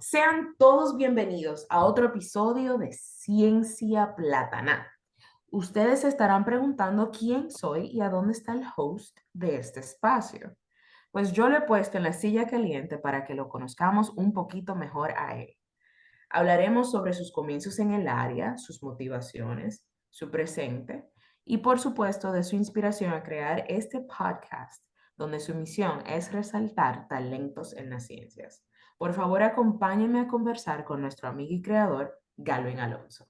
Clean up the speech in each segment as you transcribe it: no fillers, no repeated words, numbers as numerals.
Sean todos bienvenidos a otro episodio de Ciencia Plátana. Ustedes se estarán preguntando quién soy y a dónde está el host de este espacio. Pues yo lo he puesto en la silla caliente para que lo conozcamos un poquito mejor a él. Hablaremos sobre sus comienzos en el área, sus motivaciones, su presente y por supuesto de su inspiración a crear este podcast, donde su misión es resaltar talentos en las ciencias. Por favor, acompáñenme a conversar con nuestro amigo y creador, Galvin Alonso.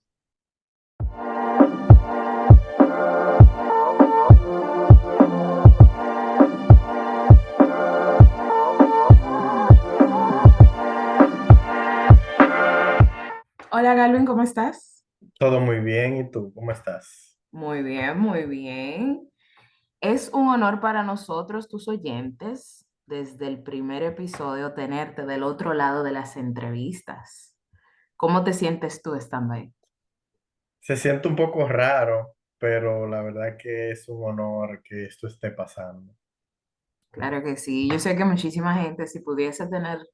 Hola Galvin, ¿cómo estás? Todo muy bien, ¿y tú cómo estás? Muy bien, muy bien. Es un honor para nosotros, tus oyentes, desde el primer episodio, tenerte del otro lado de las entrevistas. ¿Cómo te sientes tú estando ahí? Se siente un poco raro, pero la verdad que es un honor que esto esté pasando. Claro que sí. Yo sé que muchísima gente, si pudiese tener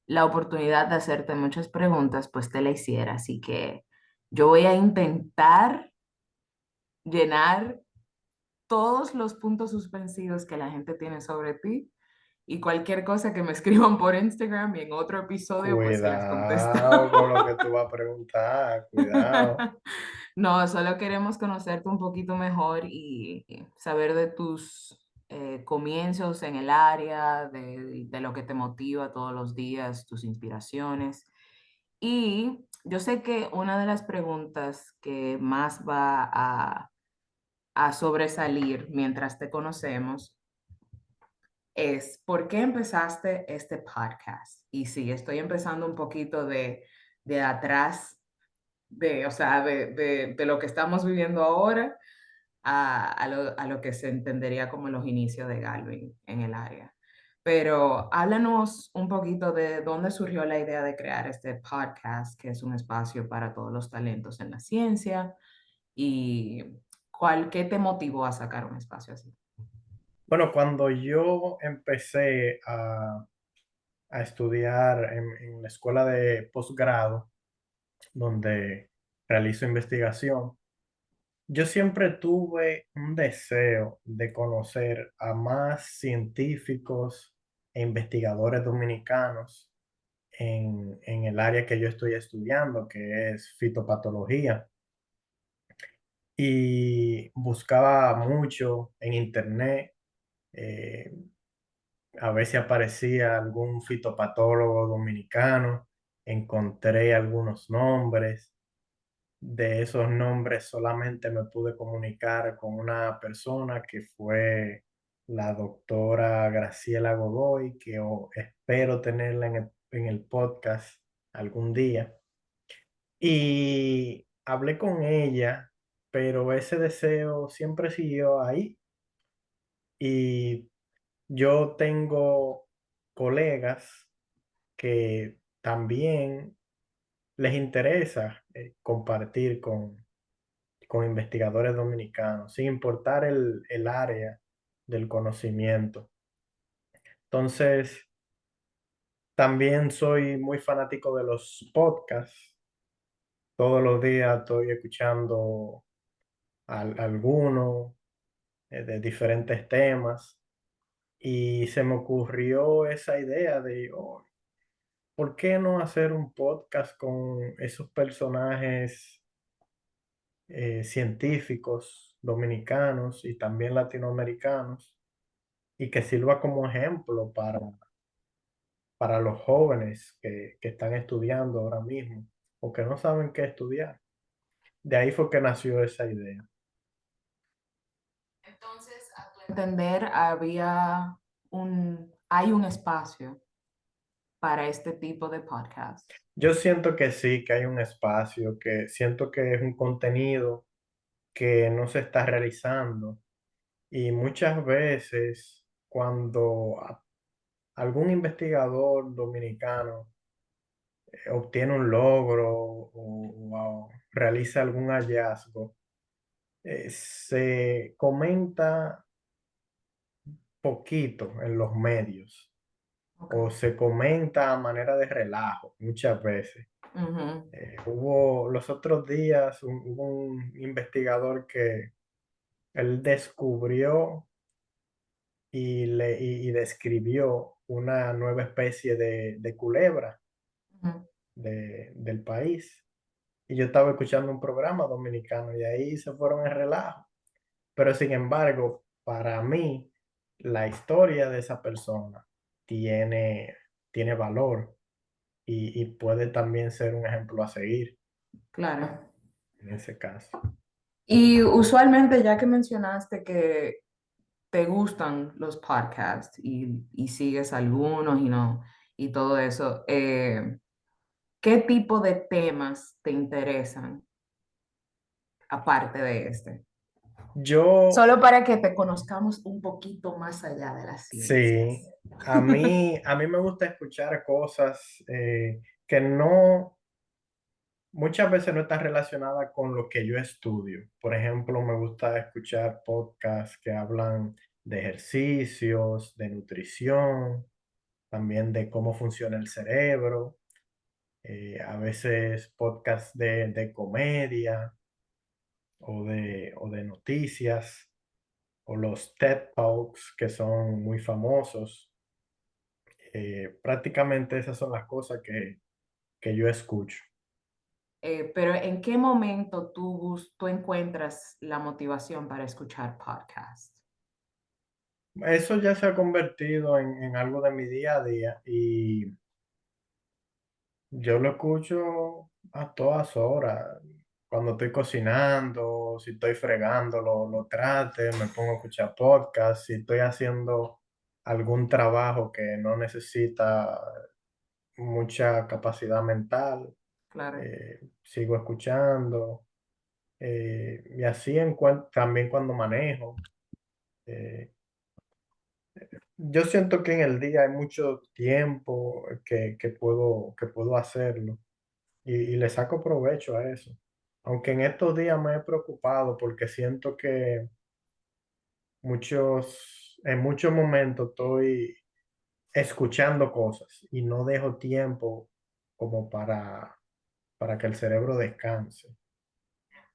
la oportunidad de hacerte muchas preguntas, pues te la hiciera. Así que yo voy a intentar llenar todos los puntos suspensivos que la gente tiene sobre ti y cualquier cosa que me escriban por Instagram y en otro episodio, pues se las contesto. Cuidado con lo que tú vas a preguntar, cuidado. No, solo queremos conocerte un poquito mejor y saber de tus comienzos en el área, de lo que te motiva todos los días, tus inspiraciones. Y yo sé que una de las preguntas que más va a sobresalir mientras te conocemos es, ¿por qué empezaste este podcast? Y sí, estoy empezando un poquito de atrás, o sea, de lo que estamos viviendo ahora a lo que se entendería como los inicios de Galvin en el área. Pero háblanos un poquito de dónde surgió la idea de crear este podcast, que es un espacio para todos los talentos en la ciencia, y qué te motivó a sacar un espacio así. Bueno, cuando yo empecé a estudiar en la escuela de posgrado, donde realizo investigación, yo siempre tuve un deseo de conocer a más científicos e investigadores dominicanos en el área que yo estoy estudiando, que es fitopatología. Y buscaba mucho en internet, eh, a ver si aparecía algún fitopatólogo dominicano. Encontré algunos nombres. De esos nombres solamente me pude comunicar con una persona que fue la doctora Graciela Godoy, que espero tenerla en el podcast algún día. Y hablé con ella, pero ese deseo siempre siguió ahí. Y yo tengo colegas que también les interesa compartir con investigadores dominicanos, sin importar el área del conocimiento. Entonces, también soy muy fanático de los podcasts. Todos los días estoy escuchando alguno de diferentes temas y se me ocurrió esa idea de, oh, ¿por qué no hacer un podcast con esos personajes científicos dominicanos y también latinoamericanos y que sirva como ejemplo para los jóvenes que están estudiando ahora mismo o que no saben qué estudiar? De ahí fue que nació esa idea. Entonces, a tu entender, hay un espacio para este tipo de podcast. Yo siento que sí, que hay un espacio, que siento que es un contenido que no se está realizando y muchas veces cuando algún investigador dominicano obtiene un logro o realiza algún hallazgo, se comenta poquito en los medios. Ok. o se comenta a manera de relajo muchas veces. Ujú, Hubo los otros días hubo un investigador que él descubrió y describió una nueva especie de culebra ujú. del país. Y yo estaba escuchando un programa dominicano y ahí se fueron en relajo. Pero sin embargo, para mí, la historia de esa persona tiene, tiene valor y puede también ser un ejemplo a seguir Claro. en ese caso. Y usualmente, ya que mencionaste que te gustan los podcasts y sigues algunos y no, y todo eso, ¿qué tipo de temas te interesan aparte de este? Yo, Solo para que te conozcamos un poquito más allá de las sí, ciencias. a mí me gusta escuchar cosas que no, muchas veces no están relacionadas con lo que yo estudio. Por ejemplo, me gusta escuchar podcasts que hablan de ejercicios, de nutrición, también de cómo funciona el cerebro, a veces podcasts de comedia o de noticias, o los TED Talks que son muy famosos. Prácticamente esas son las cosas que yo escucho. Pero ¿en qué momento tú encuentras la motivación para escuchar podcasts? Eso ya se ha convertido en algo de mi día a día y yo lo escucho a todas horas. Cuando estoy cocinando, si estoy fregando, lo trate, me pongo a escuchar podcast. Si estoy haciendo algún trabajo que no necesita mucha capacidad mental, Claro. sigo escuchando. Y así también cuando manejo. Eh, yo siento que en el día hay mucho tiempo que puedo hacerlo y le saco provecho a eso. Aunque en estos días me he preocupado porque siento que en muchos momentos estoy escuchando cosas y no dejo tiempo como para que el cerebro descanse.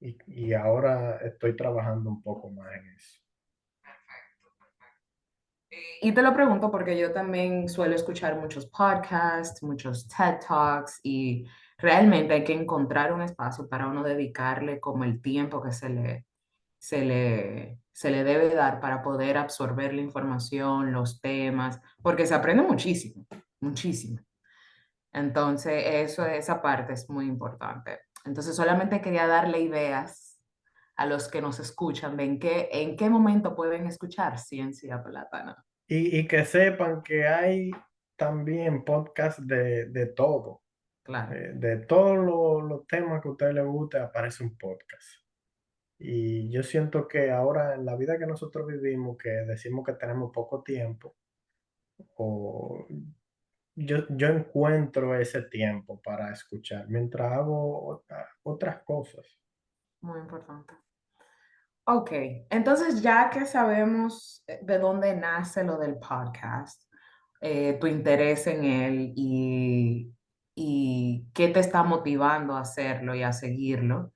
Y ahora estoy trabajando un poco más en eso. Y te lo pregunto porque yo también suelo escuchar muchos podcasts, muchos TED Talks y realmente hay que encontrar un espacio para uno dedicarle como el tiempo que se le debe dar para poder absorber la información, los temas, porque se aprende muchísimo, muchísimo. Entonces, esa parte es muy importante. Entonces, solamente quería darle ideas a los que nos escuchan de en qué momento pueden escuchar Ciencia Plátana. Y que sepan que hay también podcasts de todo. Claro, De todos los temas que a ustedes les guste, aparece un podcast. Y yo siento que ahora en la vida que nosotros vivimos, que decimos que tenemos poco tiempo, o yo encuentro ese tiempo para escuchar mientras hago otras cosas. muy importante. Ok, entonces ya que sabemos de dónde nace lo del podcast, tu interés en él y qué te está motivando a hacerlo y a seguirlo,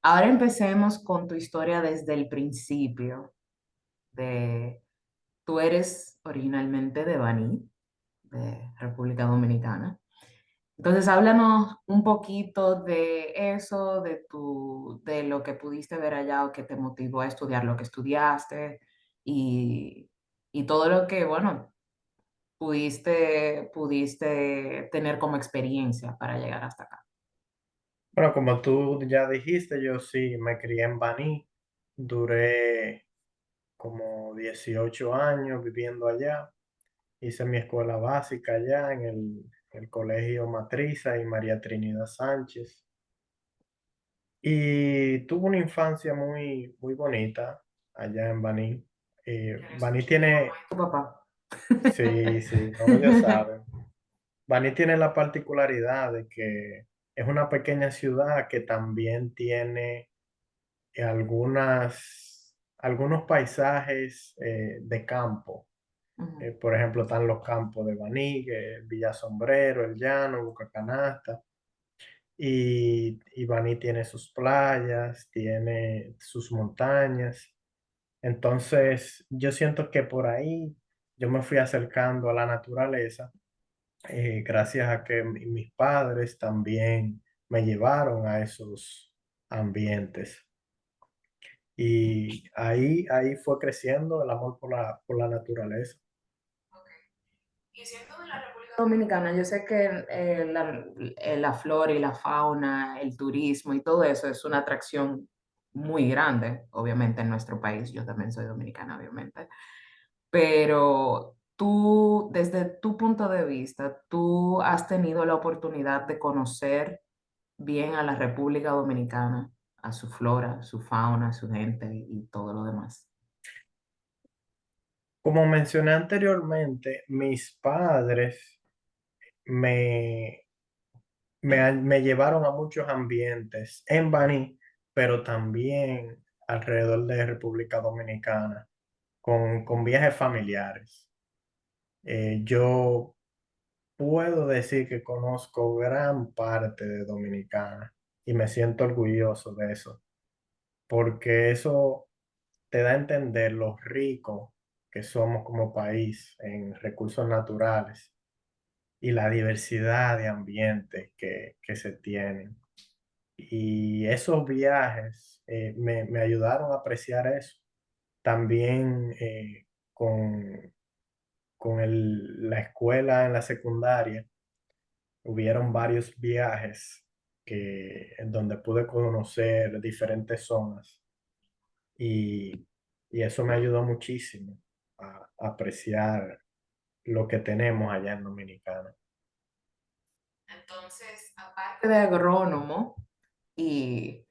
ahora empecemos con tu historia desde el principio. De, tú eres originalmente de Baní, de República Dominicana. Entonces, háblanos un poquito de eso, de lo que pudiste ver allá o que te motivó a estudiar lo que estudiaste y, y todo lo que, bueno, pudiste tener como experiencia para llegar hasta acá. Bueno, como tú ya dijiste, yo sí me crié en Baní, duré como 18 años viviendo allá. Hice mi escuela básica allá en el Colegio Matriza y María Trinidad Sánchez. Y tuve una infancia muy bonita allá en Baní. ¿Eres un Baní chico mamá tiene, y tu papá? sí, sí, como ellos saben, Baní tiene la particularidad de que es una pequeña ciudad que también tiene algunos paisajes de campo. Ujú. Por ejemplo, están los campos de Baní, Villa Sombrero, El Llano, Bucacanasta. Y Baní tiene sus playas, tiene sus montañas. Entonces, yo siento que por ahí yo me fui acercando a la naturaleza, gracias a que mis padres también me llevaron a esos ambientes. Y ahí fue creciendo el amor por la naturaleza. Y siendo de la República Dominicana, yo sé que la flora y la fauna, el turismo y todo eso es una atracción muy grande, obviamente, en nuestro país. Yo también soy dominicana, obviamente. Pero tú, desde tu punto de vista, tú has tenido la oportunidad de conocer bien a la República Dominicana, a su flora, su fauna, su gente y todo lo demás. Como mencioné anteriormente, mis padres me, me llevaron a muchos ambientes en Baní, pero también alrededor de República Dominicana, con viajes familiares. Yo puedo decir que conozco gran parte de Dominicana y me siento orgulloso de eso, porque eso te da a entender lo rico que somos como país en recursos naturales y la diversidad de ambientes que se tienen. Y esos viajes me ayudaron a apreciar eso. También con la escuela en la secundaria, hubieron varios viajes en donde pude conocer diferentes zonas y, y eso me ayudó muchísimo a apreciar lo que tenemos allá en Dominicana. Entonces, aparte de agrónomo y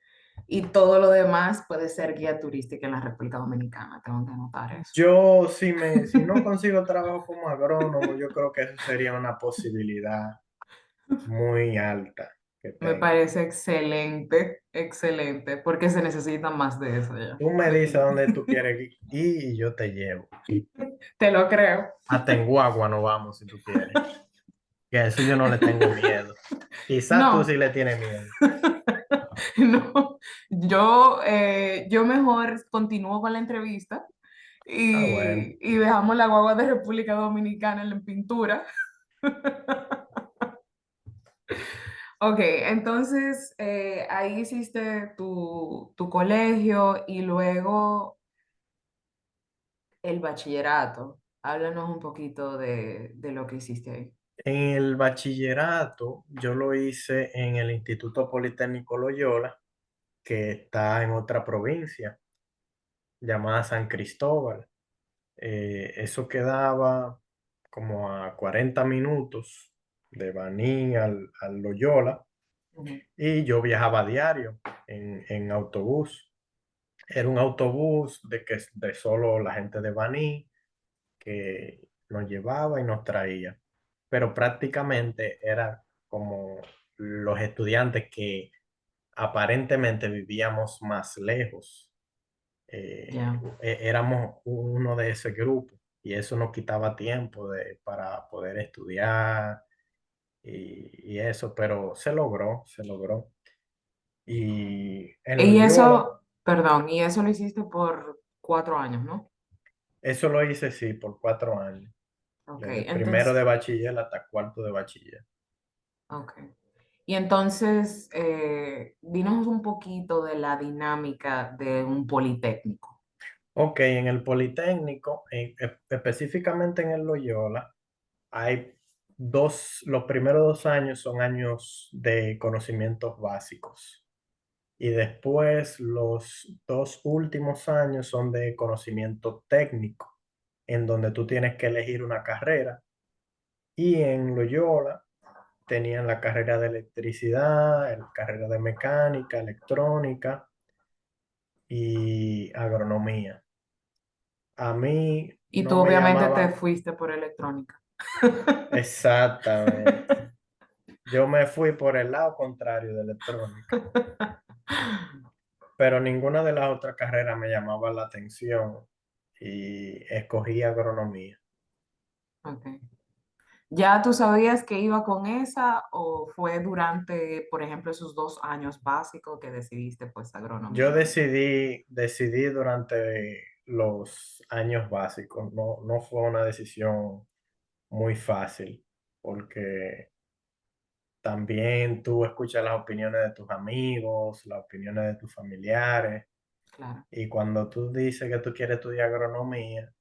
todo lo demás, puede ser guía turística en la República Dominicana. Tengo que anotar eso. Yo, si no consigo trabajo como agrónomo, yo creo que eso sería una posibilidad muy alta que Me tenga. parece excelente, excelente, porque se necesita más de eso ya. Tú me dices a dónde tú quieres ir y yo te llevo. Te lo creo. A Tenguagua no vamos si tú quieres. Que a eso yo no le tengo miedo. Quizás tú sí No, le tienes miedo. no, yo mejor continúo con la entrevista Ah, bueno. y dejamos la guagua de República Dominicana en la pintura. Ok, entonces ahí hiciste tu colegio y luego el bachillerato. Háblanos un poquito de lo que hiciste ahí. En el bachillerato yo lo hice en el Instituto Politécnico Loyola, que está en otra provincia llamada San Cristóbal. Eso quedaba como a 40 minutos de Baní al Loyola Ujú. y yo viajaba a diario en autobús. Era un autobús de solo la gente de Baní que nos llevaba y nos traía, pero prácticamente era como los estudiantes que aparentemente vivíamos más lejos. Ya. Éramos uno de ese grupo y eso nos quitaba tiempo para poder estudiar y eso, pero se logró, se logró. Y en Y Loyola, eso, perdón, y eso lo hiciste por 4 años, ¿no? eso lo hice sí por 4 años, Ok, desde primero entonces, de bachiller hasta cuarto de bachiller. ok. Y entonces, dinos un poquito de la dinámica de un politécnico. Ok, en el Politécnico, específicamente en el Loyola, hay los primeros 2 años son años de conocimientos básicos y después los 2 últimos años son de conocimiento técnico, en donde tú tienes que elegir una carrera. Y en Loyola tenían la carrera de electricidad, la carrera de mecánica, electrónica y agronomía. A mí Y no tú me obviamente te llamaban fuiste por electrónica. exactamente. Yo me fui por el lado contrario de electrónica, pero ninguna de las otras carreras me llamaba la atención y escogí agronomía. Ok. ¿Ya tú sabías que iba con esa o fue durante, por ejemplo, esos 2 años básicos que decidiste pues Yo agronomía? decidí durante los años básicos, no, no fue una decisión muy fácil, porque también tú escuchas las opiniones de tus amigos, las opiniones de tus familiares, Claro. y cuando tú dices que tú quieres estudiar agronomía,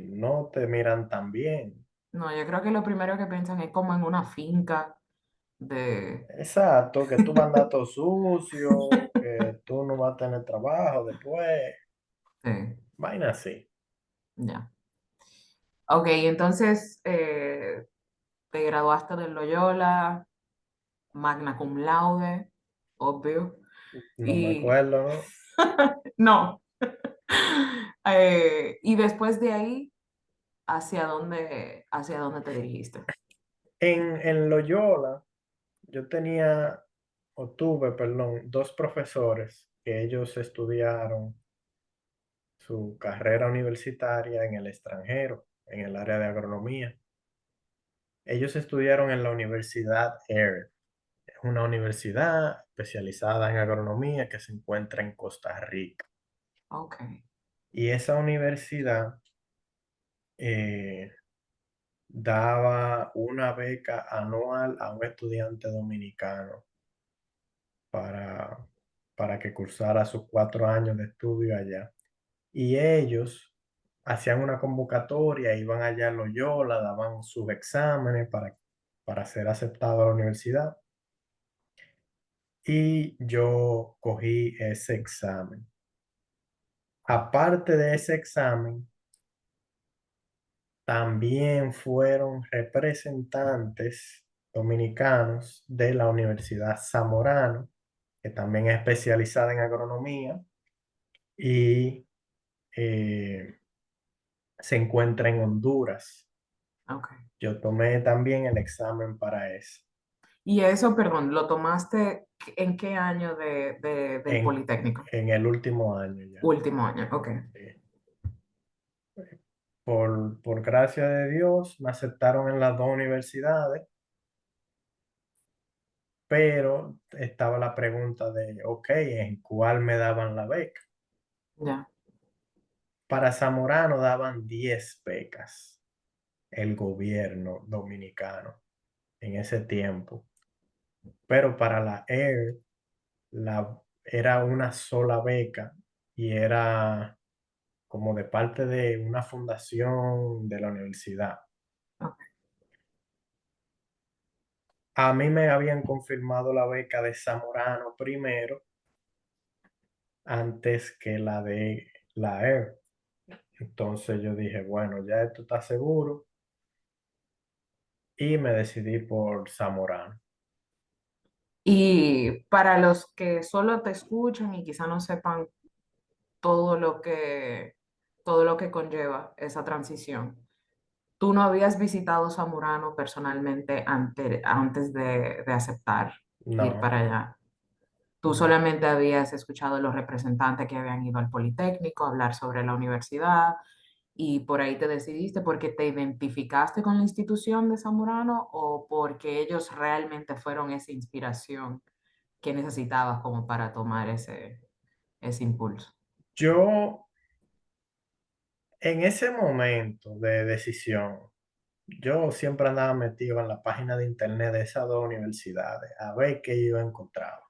no te miran tan bien. No, yo creo que lo primero que piensan es como en una finca de... Exacto, que tú vas a andar todo sucio, que tú no vas a tener trabajo después, Sí, vaina así. ya. Ok, entonces te graduaste del Loyola, magna cum laude, obvio. No me Y acuerdo, ¿no? no. Y después de ahí, hacia dónde te dirigiste? En Loyola, yo tenía, o tuve, perdón, dos profesores que ellos estudiaron su carrera universitaria en el extranjero, en el área de agronomía. Ellos estudiaron en la Universidad Air. Es una universidad especializada en agronomía que se encuentra en Costa Rica. Ok, Y esa universidad eh, daba una beca anual a un estudiante dominicano para, para que cursara sus 4 años de estudio allá. Y ellos hacían una convocatoria, iban allá a Loyola, daban sus exámenes para ser aceptado a la universidad. Y yo cogí ese examen. Aparte de ese examen, también fueron representantes dominicanos de la Universidad Zamorano, que también es especializada en agronomía y eh, se encuentra en Honduras. ok. Yo tomé también el examen para eso, Y eso, perdón, ¿lo tomaste en qué año del en, Politécnico? en el último año ya. Último año, ok. Sí. Por gracia de Dios, me aceptaron en las dos universidades, pero estaba la pregunta de, ok, ¿en cuál me daban la beca? Ya, Para Zamorano daban 10 becas el gobierno dominicano en ese tiempo, pero para la Air era una sola beca y era como de parte de una fundación de la universidad. ok. A mí me habían confirmado la beca de Zamorano primero antes que la de la Air. Entonces yo dije, bueno, ya esto está seguro y me decidí por Zamorano. Y para los que solo te escuchan y quizá no sepan todo todo lo que conlleva esa transición, tú no habías visitado Zamorano personalmente antes de aceptar ir No, para allá. Tú no. solamente habías escuchado a los representantes que habían ido al Politécnico a hablar sobre la universidad y por ahí te decidiste porque te identificaste con la institución de Zamorano o porque ellos realmente fueron esa inspiración que necesitabas como para tomar ese impulso. Yo en ese momento de decisión, yo siempre andaba metido en la página de internet de esas dos universidades a ver qué yo encontraba.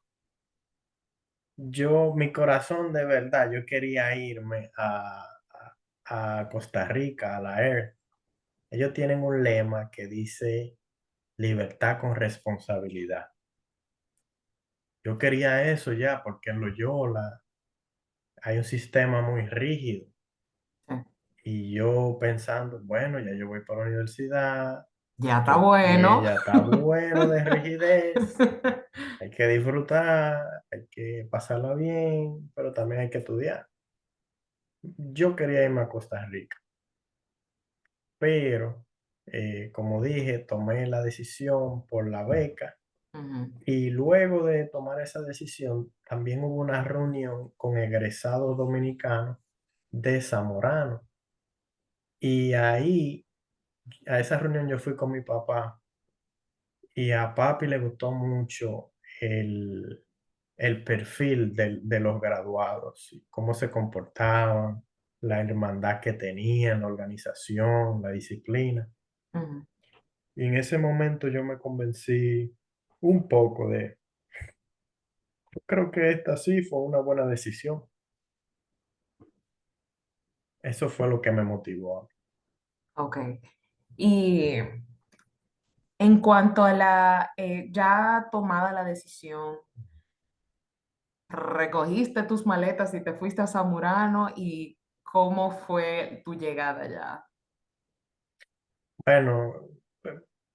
Mi corazón de verdad, yo quería irme a Costa Rica, a la Air. Ellos tienen un lema que dice libertad con responsabilidad. Yo quería eso ya, porque en Loyola hay un sistema muy rígido. Sí. Y yo pensando, bueno, ya yo voy para la universidad, Ya está bueno. ya está bueno de rigidez, hay que disfrutar, hay que pasarla bien, pero también hay que estudiar. Yo quería irme a Costa Rica, pero como dije, tomé la decisión por la beca Ujú. y luego de tomar esa decisión, también hubo una reunión con egresados dominicanos de Zamorano y ahí A esa reunión yo fui con mi papá y a papi le gustó mucho el perfil de los graduados, y cómo se comportaban, la hermandad que tenían, la organización, la disciplina. Ujú. Y en ese momento yo me convencí un poco yo creo que esta sí fue una buena decisión. Eso fue lo que me motivó. Ok. Y en cuanto a ya tomada la decisión, recogiste tus maletas y te fuiste a Zamorano y cómo fue tu llegada allá. Bueno,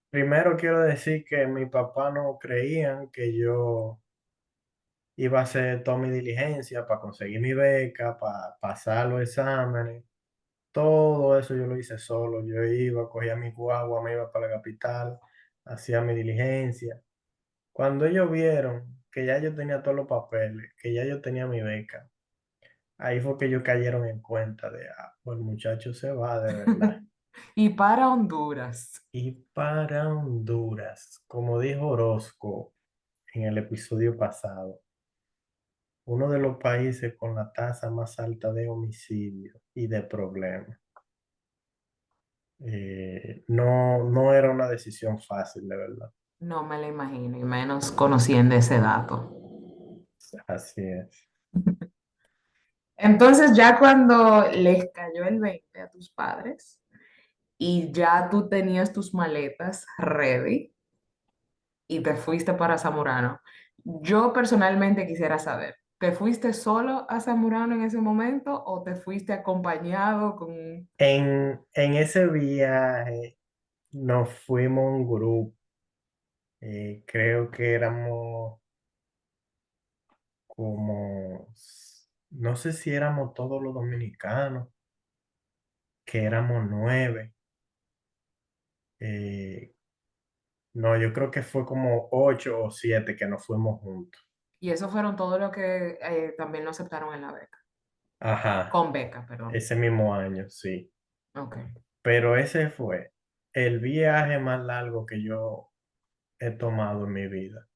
primero quiero decir que mi papá no creían que yo iba a hacer toda mi diligencia para conseguir mi beca, para pasar los exámenes. Todo eso yo lo hice solo. Yo iba, cogía mi guagua, me iba para la capital, hacía mi diligencia. Cuando ellos vieron que ya yo tenía todos los papeles, que ya yo tenía mi beca, ahí fue que ellos cayeron en cuenta pues el muchacho se va de verdad. Y para Honduras. Y para Honduras, como dijo Orozco en el episodio pasado, uno de los países con la tasa más alta de homicidio y de problemas. No era una decisión fácil, de verdad. No me lo imagino, y menos conociendo ese dato. Así es. Entonces, ya cuando les cayó el 20 a tus padres y ya tú tenías tus maletas ready y te fuiste para Zamorano, yo personalmente quisiera saber, ¿te fuiste solo a Zamorano en ese momento o te fuiste acompañado con... En ese viaje nos fuimos un grupo, creo que éramos como, no sé si éramos todos los dominicanos, que éramos 9. eh, no, yo creo que fue como 8 o 7 que nos fuimos juntos. Y esos fueron todos los que también lo aceptaron en la beca, Ajá, con beca, perdón. ese mismo año, sí. Ok. Pero ese fue el viaje más largo que yo he tomado en mi vida.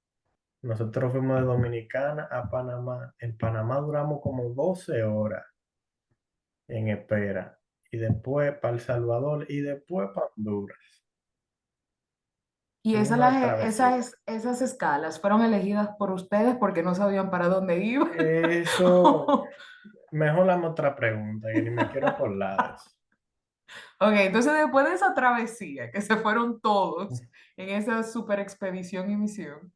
Nosotros fuimos de Dominicana a Panamá. En Panamá duramos como 12 horas en espera. Y después para El Salvador y después para Honduras. Y Una travesía. esas escalas fueron elegidas por ustedes porque no sabían para dónde iban. Eso, mejor la otra pregunta, que ni me quiero acordar de eso. Ok, entonces después de esa travesía, que se fueron todos en esa super expedición y misión,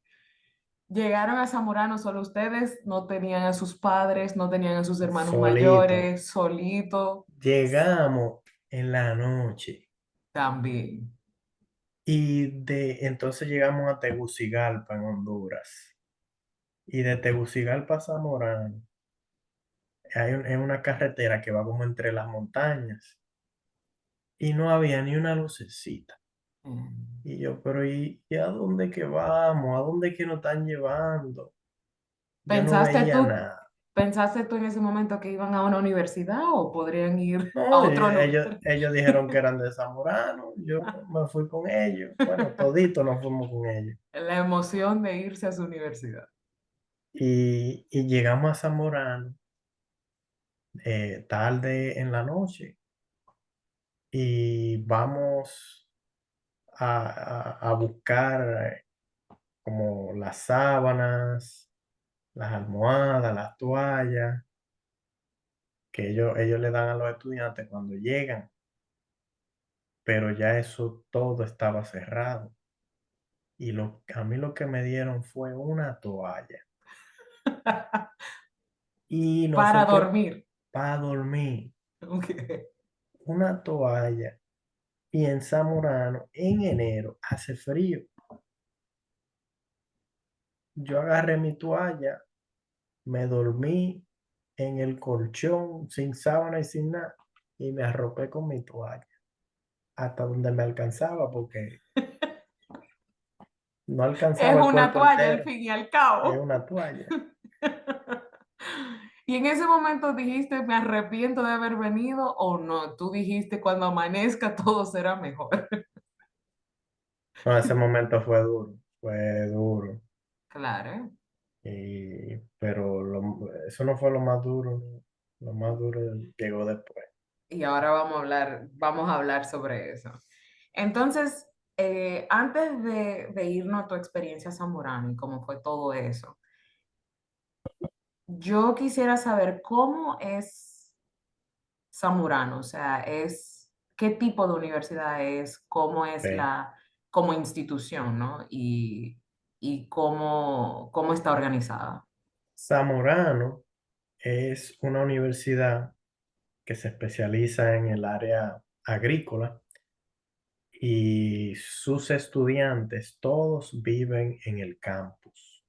llegaron a Zamorano solo ustedes, no tenían a sus padres, no tenían a sus hermanos Solito. mayores, solito Llegamos en la noche. también. Entonces llegamos a Tegucigalpa, en Honduras. Y de Tegucigalpa a Zamorano, es una carretera que va como entre las montañas. Y no había ni una lucecita. Mm. Y yo, pero ¿y a dónde que vamos? ¿A dónde que nos están llevando? Yo no ¿Pensaste veía tú, nada. pensaste tú en ese momento que iban a una universidad o podrían ir a No, otro lugar? ellos dijeron que eran de Zamorano. Yo me fui con ellos. Bueno, todito nos fuimos con ellos. La emoción de irse a su universidad. Y llegamos a Zamorano tarde en la noche y vamos a buscar como las sábanas, las almohadas, las toallas que ellos le dan a los estudiantes cuando llegan, pero ya eso todo estaba cerrado. Y a mí lo que me dieron fue una toalla. Y Para nosotros, dormir. para dormir, Ok. una toalla. Y en Zamorano, en enero, hace frío. Yo agarré mi toalla, me dormí en el colchón, sin sábana y sin nada, y me arropé con mi toalla, hasta donde me alcanzaba, porque no Es alcanzaba el una cuerpo toalla al entero, fin y al es cabo. una toalla. Y en ese momento dijiste, me arrepiento de haber venido o no, tú dijiste, cuando amanezca todo será mejor. No, ese momento fue duro. Claro. Pero eso no fue lo más duro, ¿no? Lo más duro llegó después. Y ahora vamos a hablar sobre eso. Entonces, antes de irnos a tu experiencia Zamorano y cómo fue todo eso, yo quisiera saber cómo es Zamorano, o sea, qué tipo de universidad es, cómo es Ok. como institución, ¿no? Y cómo está organizada. Zamorano es una universidad que se especializa en el área agrícola y sus estudiantes todos viven en el campus.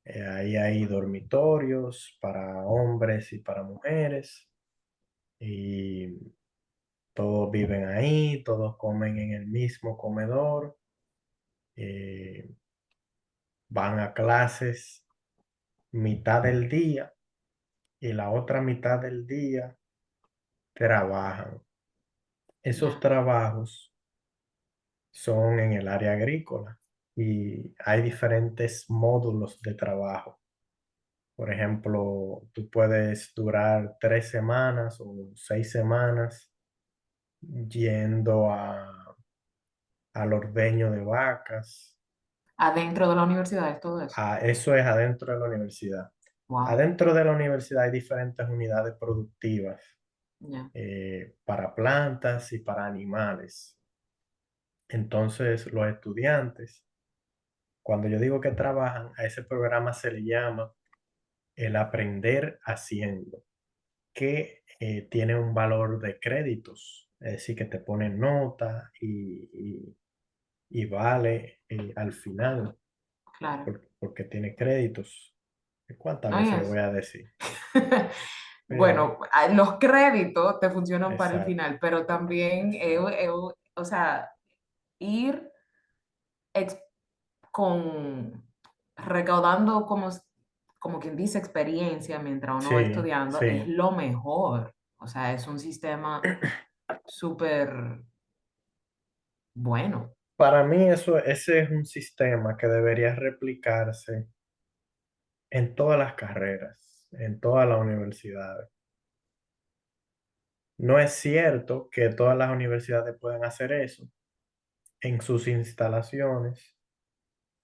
Ahí hay dormitorios para hombres y para mujeres y todos viven ahí, todos comen en el mismo comedor, eh, van a clases mitad del día y la otra mitad del día trabajan. Esos Ya, trabajos son en el área agrícola y hay diferentes módulos de trabajo. Por ejemplo, tú puedes durar 3 semanas o 6 semanas yendo al ordeño de vacas. adentro de la universidad es todo eso. Eso es adentro de la universidad. Wow, Adentro de la universidad hay diferentes unidades productivas ya, para plantas y para animales. Entonces, los estudiantes, cuando yo digo que trabajan, a ese programa se le llama el aprender haciendo, que tiene un valor de créditos, es decir, que te ponen nota y vale al final, claro. porque tiene créditos. ¿Cuántas No, y veces lo voy es. a decir? Pero, Bueno, los créditos te funcionan para el exacto, final, pero también, exacto. o sea, ir ex- con recaudando como quien dice experiencia mientras uno va Sí, estudiando es sí. lo mejor. O sea, es un sistema súper bueno, Para mí ese es un sistema que debería replicarse en todas las carreras, en todas las universidades. No es cierto que todas las universidades puedan hacer eso en sus instalaciones.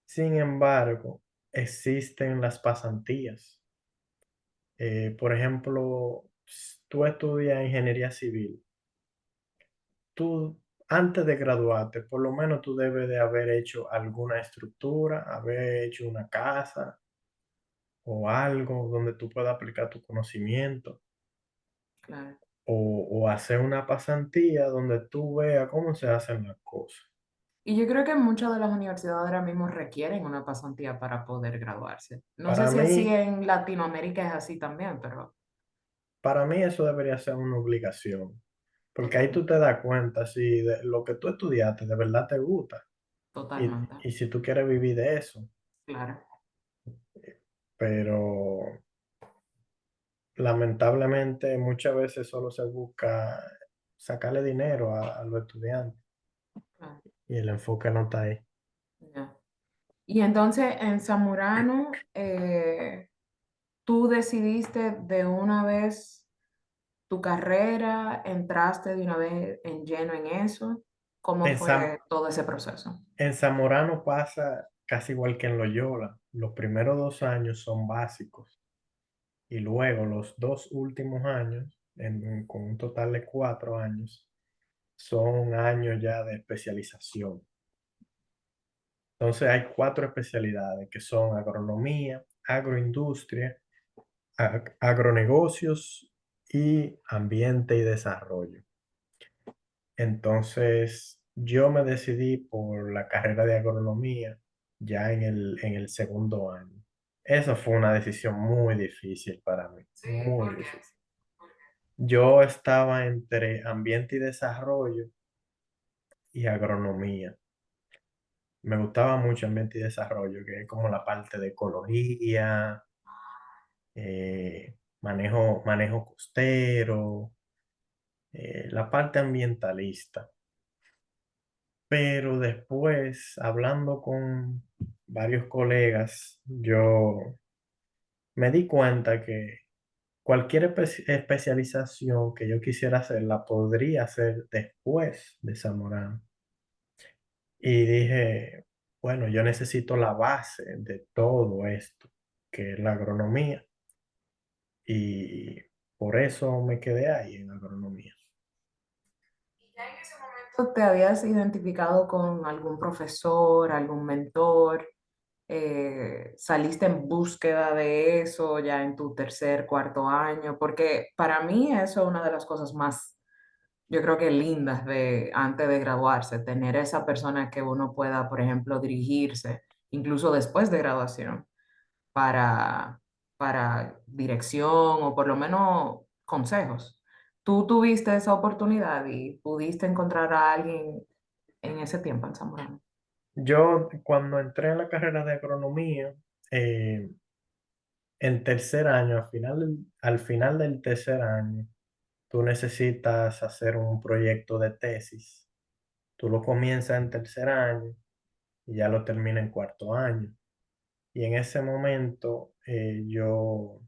Sin embargo, existen las pasantías. Por ejemplo, tú estudias ingeniería civil. Tú, antes de graduarte, por lo menos tú debes de haber hecho alguna estructura, haber hecho una casa o algo donde tú puedas aplicar tu conocimiento claro. o hacer una pasantía donde tú veas cómo se hacen las cosas. Y yo creo que muchas de las universidades ahora mismo requieren una pasantía para poder graduarse. No sé Para si así mí, en Latinoamérica es así también, pero para mí eso debería ser una obligación, porque ahí tú totalmente, te das cuenta si lo que tú estudiaste de verdad te gusta totalmente, y si tú quieres vivir de eso. claro. Pero lamentablemente muchas veces solo se busca sacarle dinero a los estudiantes Claro, y el enfoque no está ahí. ya. Y entonces en Zamorano, tú decidiste de una vez tu carrera, entraste de una vez en lleno en eso. ¿Cómo En, Zam- fue todo ese proceso? en Zamorano pasa casi igual que en Loyola. Los primeros 2 años son básicos y luego los 2 últimos años, con un total de 4 años, son años ya de especialización. Entonces hay 4 especialidades que son agronomía, agroindustria, agronegocios y ambiente y desarrollo. Entonces yo me decidí por la carrera de agronomía ya en el segundo año. Esa fue una decisión muy difícil para mí, Sí, muy ¿por qué? difícil. Yo estaba entre ambiente y desarrollo y agronomía. Me gustaba mucho ambiente y desarrollo, que es como la parte de ecología, manejo costero, la parte ambientalista. Pero después, hablando con varios colegas, yo me di cuenta que cualquier especialización que yo quisiera hacer la podría hacer después de Zamorano. Y dije, bueno, yo necesito la base de todo esto, que es la agronomía. Y por eso me quedé ahí en agronomía. ¿Ya en ese momento te habías identificado con algún profesor, algún mentor? ¿Saliste en búsqueda de eso ya en tu tercer, cuarto año? Porque para mí eso es una de las cosas más, yo creo que lindas de antes de graduarse, tener esa persona que uno pueda, por ejemplo, dirigirse, incluso después de graduación, para, para dirección o por lo menos consejos. ¿Tú tuviste esa oportunidad y pudiste encontrar a alguien en ese tiempo en Zamorano? Yo cuando entré en la carrera de agronomía, eh, en tercer año, al final del tercer año, tú necesitas hacer un proyecto de tesis. Tú lo comienzas en tercer año y ya lo termina en cuarto año. Y en ese momento yo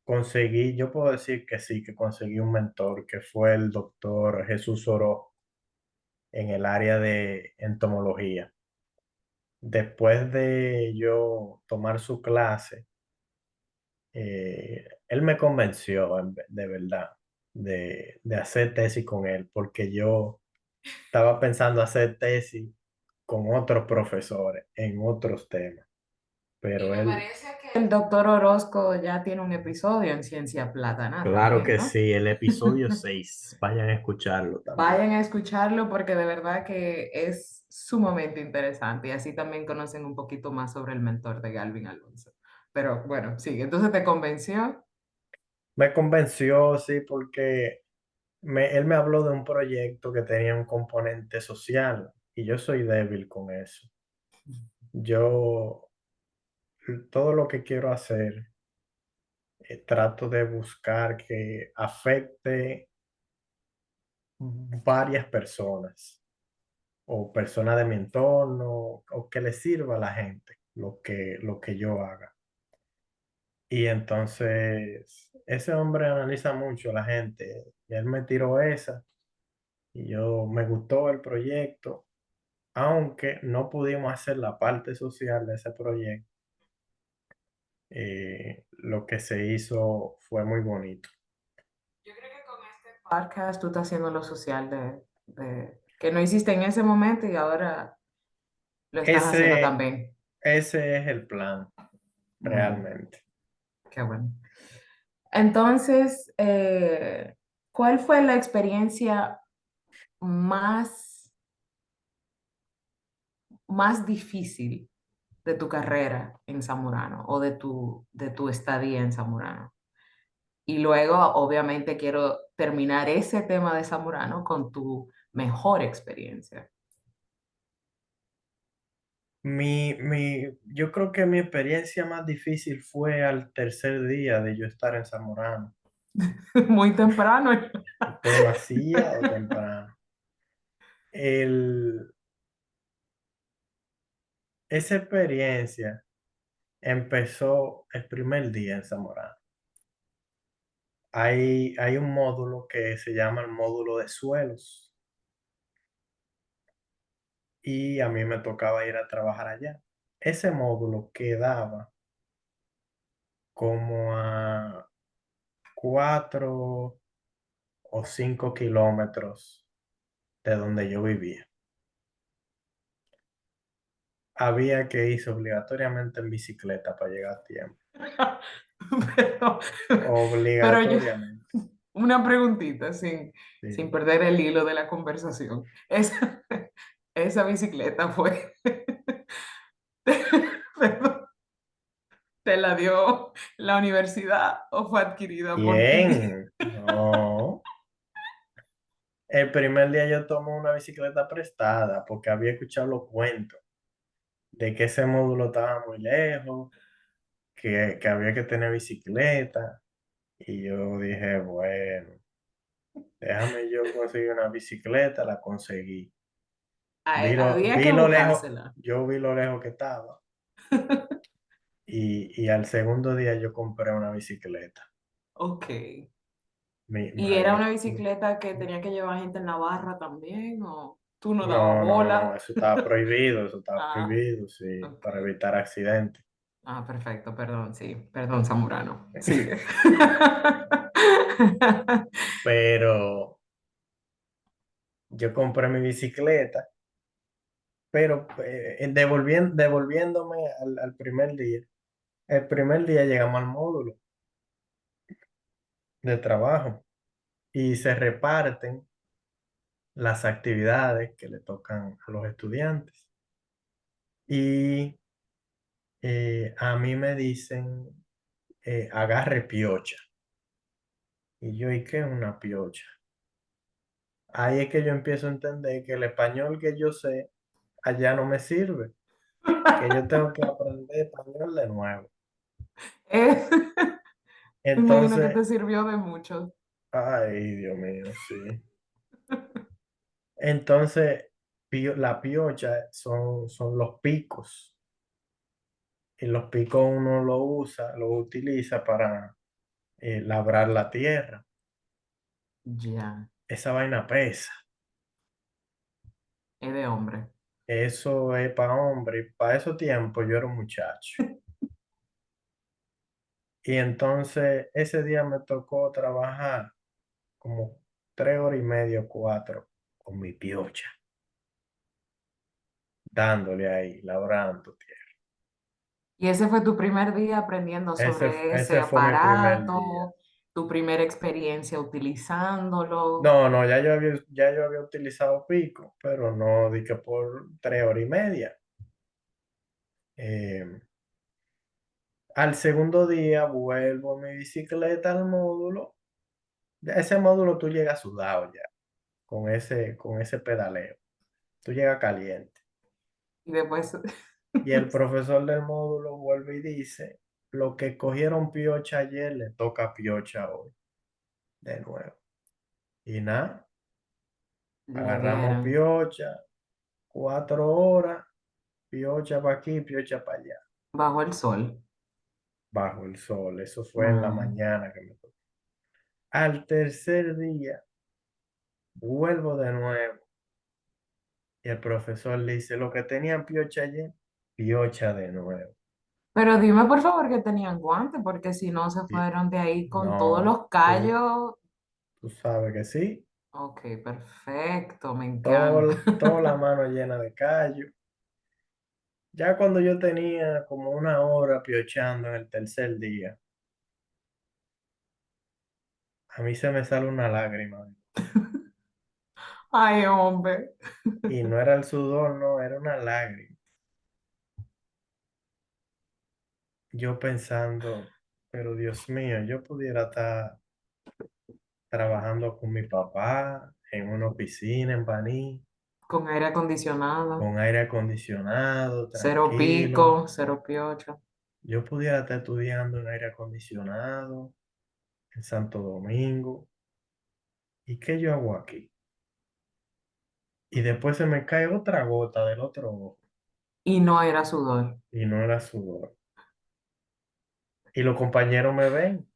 conseguí, yo puedo decir que sí, que conseguí un mentor, que fue el doctor Jesús Oro en el área de entomología. Después de yo tomar su clase, él me convenció de verdad de hacer tesis con él, porque yo estaba pensando hacer tesis con otros profesores en otros temas, Y pero me él, parece que el doctor Orozco ya tiene un episodio en Ciencia Plátana claro también, que ¿no? sí, el episodio 6 vayan a escucharlo también. Vayan a escucharlo porque de verdad que es sumamente interesante y así también conocen un poquito más sobre el mentor de Galvin Alonso. Pero bueno, sí, entonces te convenció. Me convenció, sí, porque él me habló de un proyecto que tenía un componente social y yo soy débil con eso. Yo todo lo que quiero hacer, trato de buscar que afecte varias personas o personas de mi entorno o que le sirva a la gente lo que yo haga. Y entonces ese hombre analiza mucho a la gente y él me tiró esa y yo me gustó el proyecto, aunque no pudimos hacer la parte social de ese proyecto. Lo que se hizo fue muy bonito. Yo creo que con este podcast tú estás haciendo lo social que no hiciste en ese momento y ahora lo estás haciendo Ese, también. ese es el plan, Muy bien, realmente. qué bueno. Entonces, ¿cuál fue la experiencia más, más difícil de tu carrera en Zamorano o de tu estadía en Zamorano? Y luego, obviamente, quiero terminar ese tema de Zamorano con tu mejor experiencia. Yo creo que mi experiencia más difícil fue al tercer día de yo estar en Zamorano, Muy temprano. demasiado temprano. El, esa experiencia empezó el primer día en Zamorano. Hay un módulo que se llama el módulo de suelos y a mí me tocaba ir a trabajar allá. Ese módulo quedaba como a 4 o 5 kilómetros de donde yo vivía. Había que irse obligatoriamente en bicicleta para llegar a tiempo. Pero, pero yo, Obligatoriamente. una preguntita sin Sí. perder el hilo de la conversación. Esa bicicleta fue, perdón, ¿te la dio la universidad o fue adquirida por ti? Bien, no. El primer día yo tomé una bicicleta prestada porque había escuchado los cuentos de que ese módulo estaba muy lejos, que había que tener bicicleta. Y yo dije, bueno, déjame yo conseguir una bicicleta, la conseguí. Había que Vi lo lejos, buscársela. yo vi lo lejos que estaba y al segundo día yo compré una bicicleta. Ok. ¿Y era Ay, una bicicleta que tenía que llevar gente en la barra también? ¿O tú no dabas no, no, no, bola? eso estaba Ah, prohibido, sí, ok. para evitar accidentes. Ah, perfecto, perdón, sí. Perdón, Zamorano. Sigue. Pero yo compré mi bicicleta, pero devolviéndome al primer día. El primer día llegamos al módulo de trabajo y se reparten las actividades que le tocan a los estudiantes. Y a mí me dicen, agarre piocha. Y yo, ¿y qué es una piocha? Ahí es que yo empiezo a entender que el español que yo sé allá no me sirve, que yo tengo que aprender español de nuevo. Eh, Me imagino que Entonces, te sirvió de mucho. ay, Dios mío, sí. Entonces, la piocha son los picos. Y los picos uno lo usa, lo utiliza para labrar la tierra. Ya, Esa vaina pesa. es de hombre. Eso es para hombre. Para esos tiempos yo era un muchacho. Y entonces ese día me tocó trabajar como 3 horas y media, 4, con mi piocha, dándole ahí, labrando tierra. Y ese fue tu primer día aprendiendo sobre ese Ese fue mi primer día. aparato, tu primera experiencia utilizándolo. No, no, ya yo había utilizado pico, pero no di que por 3 horas y media. Eh, Al segundo día vuelvo mi bicicleta al módulo. Ya ese módulo tú llegas sudado ya, con ese pedaleo. Tú llegas caliente. Y después, Y el profesor del módulo vuelve y dice, lo que cogieron piocha ayer le toca piocha hoy, de nuevo. Y nada, le agarramos dieron piocha, 4 horas, piocha para aquí, piocha para allá, bajo el sol. bajo el sol. Eso fue en la No. mañana que me tocó. Al tercer día, vuelvo de nuevo. Y el profesor le dice, lo que tenían piocha ayer, piocha de nuevo. Pero dime por favor que tenían guantes, porque si no se Y- fueron de ahí con todos no, los callos. tú sabes que sí. Ok, perfecto, me encanta. Toda la mano llena de callo. Ya cuando yo tenía como 1 hora piochando en el tercer día, a mí se me sale una lágrima. Ay, hombre. Y no era el sudor, no, era una lágrima. Yo pensando, pero Dios mío, yo pudiera estar trabajando con mi papá en una oficina en Baní, Con aire acondicionado, con aire acondicionado, cero tranquilo. pico, cero piocho. Yo pudiera estar estudiando en aire acondicionado en Santo Domingo. ¿Y qué yo hago aquí? Y después se me cae otra gota del otro ojo Y no era sudor. y no era sudor. Y los compañeros me ven.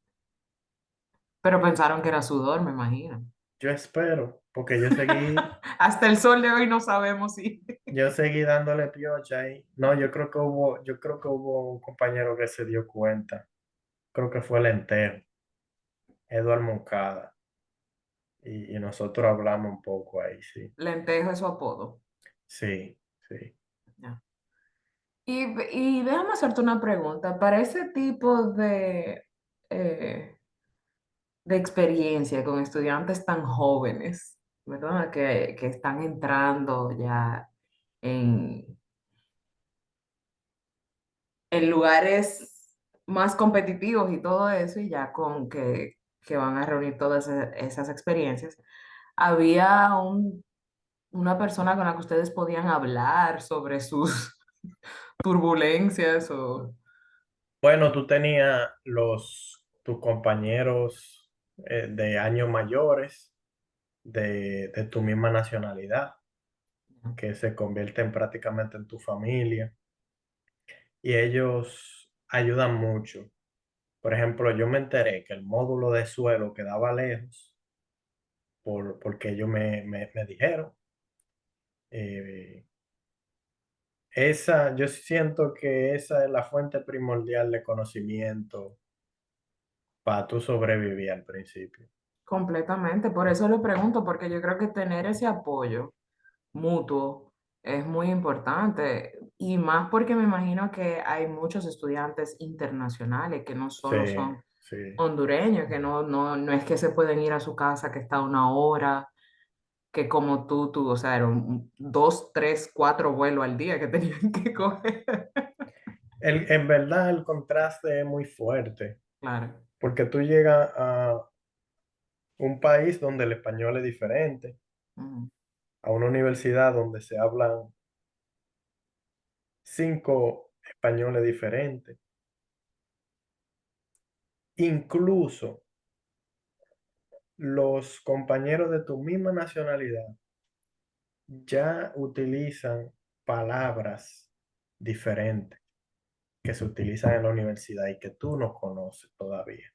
Pero pensaron que era sudor, me imagino. Yo espero, porque Hasta el sol de hoy no sabemos si. yo seguí dándole piocha ahí. No, yo creo que hubo un compañero que se dio cuenta. Creo que fue el entero, Eduardo Moncada. Y nosotros hablamos un poco ahí, sí. Lentejo es su apodo. Sí, sí. Ya. Y déjame hacerte una pregunta. Para ese tipo eh, de experiencia con estudiantes tan jóvenes, ¿verdad? Que están entrando ya en, en lugares más competitivos y todo eso, y ya con que van a reunir todas esas experiencias. Había una persona con la que ustedes podían hablar sobre sus turbulencias o... Bueno, tú tenías tus compañeros de años mayores de tu misma nacionalidad, que se convierten prácticamente en tu familia y ellos ayudan mucho. Por ejemplo, yo me enteré que el módulo de suelo quedaba lejos porque ellos me dijeron. eh, yo siento que esa es la fuente primordial de conocimiento para tú sobrevivir al principio. Completamente, por eso lo pregunto, porque yo creo que tener ese apoyo mutuo es muy importante y más porque me imagino que hay muchos estudiantes internacionales que no Sí, solo son sí. hondureños, que no es que se pueden ir a su casa que está a una hora, que como tú, o sea, eran dos, tres, cuatro vuelos al día que tenían que coger. En verdad el contraste es muy fuerte, Claro. porque tú llegas a un país donde el español es diferente, Ujú. a una universidad donde se hablan 5 españoles diferentes. Incluso los compañeros de tu misma nacionalidad ya utilizan palabras diferentes que se utilizan en la universidad y que tú no conoces todavía.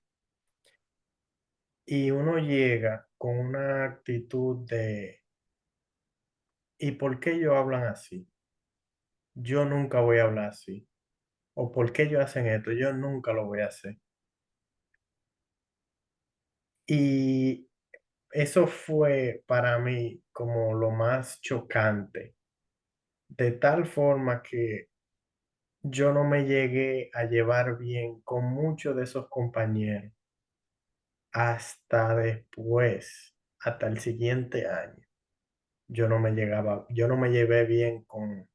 Y uno llega con una actitud de, ¿y por qué ellos hablan así? Yo nunca voy a hablar así. ¿O por qué ellos hacen esto? Yo nunca lo voy a hacer. Y eso fue para mí como lo más chocante, de tal forma que yo no me llegué a llevar bien con muchos de esos compañeros hasta después, hasta el siguiente año. Yo no me llevé bien con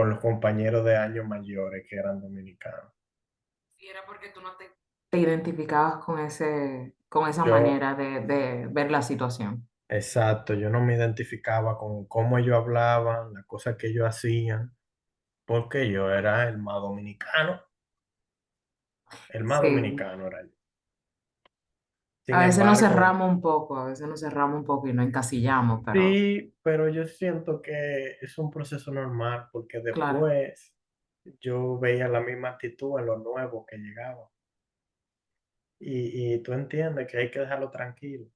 los compañeros de años mayores que eran dominicanos. Y era porque tú no te identificabas con esa Yo, manera de ver la situación. exacto, yo no me identificaba con cómo ellos hablaban, las cosas que ellos hacían, porque yo era el más Sí, dominicano era yo. Sin a veces nos embargo, cerramos un poco, a veces nos cerramos un poco y nos encasillamos, pero sí, pero yo siento que es un proceso normal, porque claro, después yo veía la misma actitud en los nuevos que llegaban. Y tú entiendes que hay que dejarlo tranquilo.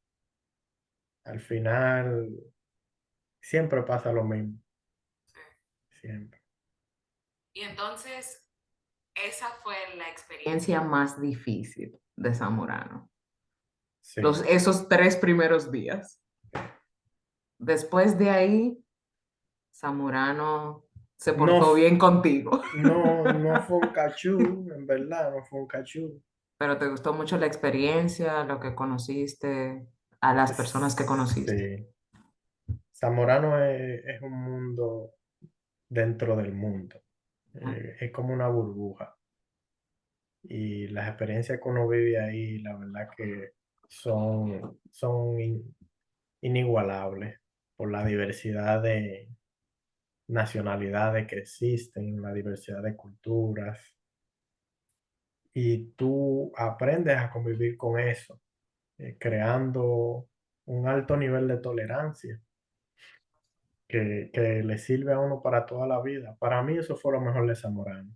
Al final, siempre pasa lo mismo, siempre. y entonces esa fue la experiencia más difícil de Zamorano, Sí. esos 3 primeros días. Después de ahí, Zamorano se No, portó bien contigo, no fue un cachú, en verdad, no fue un cachú. pero te gustó mucho la experiencia, lo que conociste, a las personas que conociste. Sí. Zamorano es un mundo dentro del mundo. Ah, Es como una burbuja. Y las experiencias que uno vive ahí, la verdad que son inigualables por la diversidad de nacionalidades que existen, la diversidad de culturas. Y tú aprendes a convivir con eso, creando un alto nivel de tolerancia que le sirve a uno para toda la vida. Para mí eso fue lo mejor de Zamorano.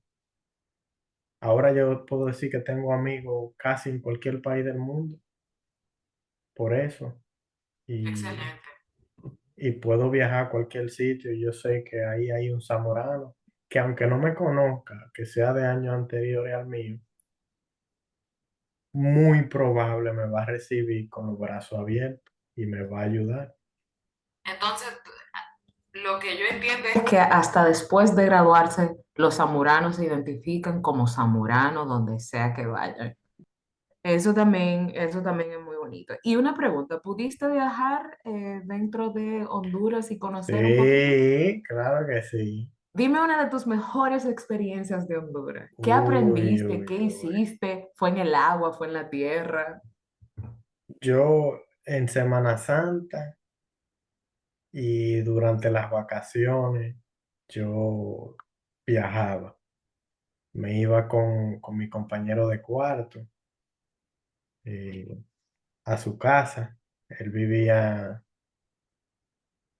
Ahora yo puedo decir que tengo amigos casi en cualquier país del mundo por eso. Y, excelente. y puedo viajar a cualquier sitio y yo sé que ahí hay un zamorano que aunque no me conozca, que sea de años anteriores al mío, muy probable me va a recibir con los brazos abiertos y me va a ayudar. Entonces, lo que yo entiendo es que hasta después de graduarse, los zamuranos se identifican como zamuranos donde sea que vayan. Eso también es muy bonito. Y una pregunta, ¿pudiste viajar dentro de Honduras y conocer un poquito? Sí, claro que sí. Dime una de tus mejores experiencias de Honduras. ¿Qué Uy, aprendiste? uy, ¿Qué uy. hiciste? ¿Fue en el agua? ¿Fue en la tierra? Yo en Semana Santa y durante las vacaciones, yo viajaba. Me iba con mi compañero de cuarto eh, a su casa. Él vivía,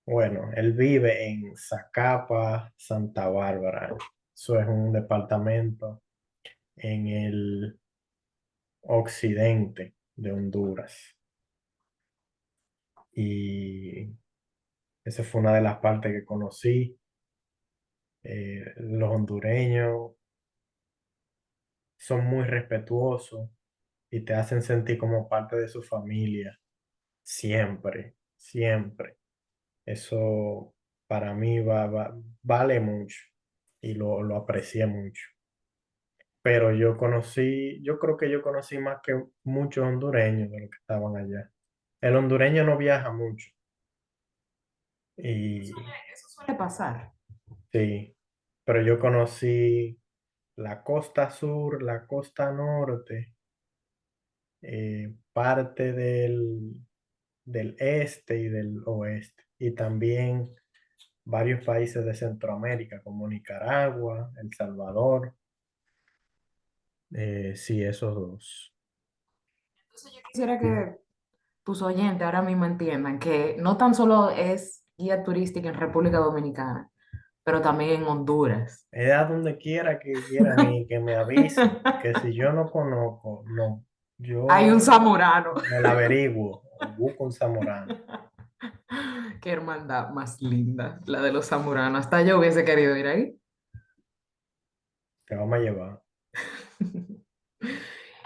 bueno, él vive en Zacapa, Santa Bárbara. Eso es un departamento en el occidente de Honduras. Y esa fue una de las partes que conocí. Los hondureños son muy respetuosos y te hacen sentir como parte de su familia, siempre, siempre. Eso para mí vale mucho y lo aprecié mucho. Pero yo creo que yo conocí más que muchos hondureños de los que estaban allá. El hondureño no viaja mucho y Eso suele pasar. sí, pero yo conocí la costa sur, la costa norte, parte del este y del oeste, y también varios países de Centroamérica como Nicaragua, El Salvador, sí, esos dos. Entonces yo quisiera que tus oyentes ahora mismo entiendan que no tan solo es guía turística en República Dominicana, pero también en Honduras. Es a donde quiera que quieran y que me avisen, que si yo no conozco, no, Hay un yo zamorano. me la averiguo o busco un zamorano, Qué hermandad más linda, la de los zamoranos. Hasta yo hubiese querido ir ahí. te vamos a llevar.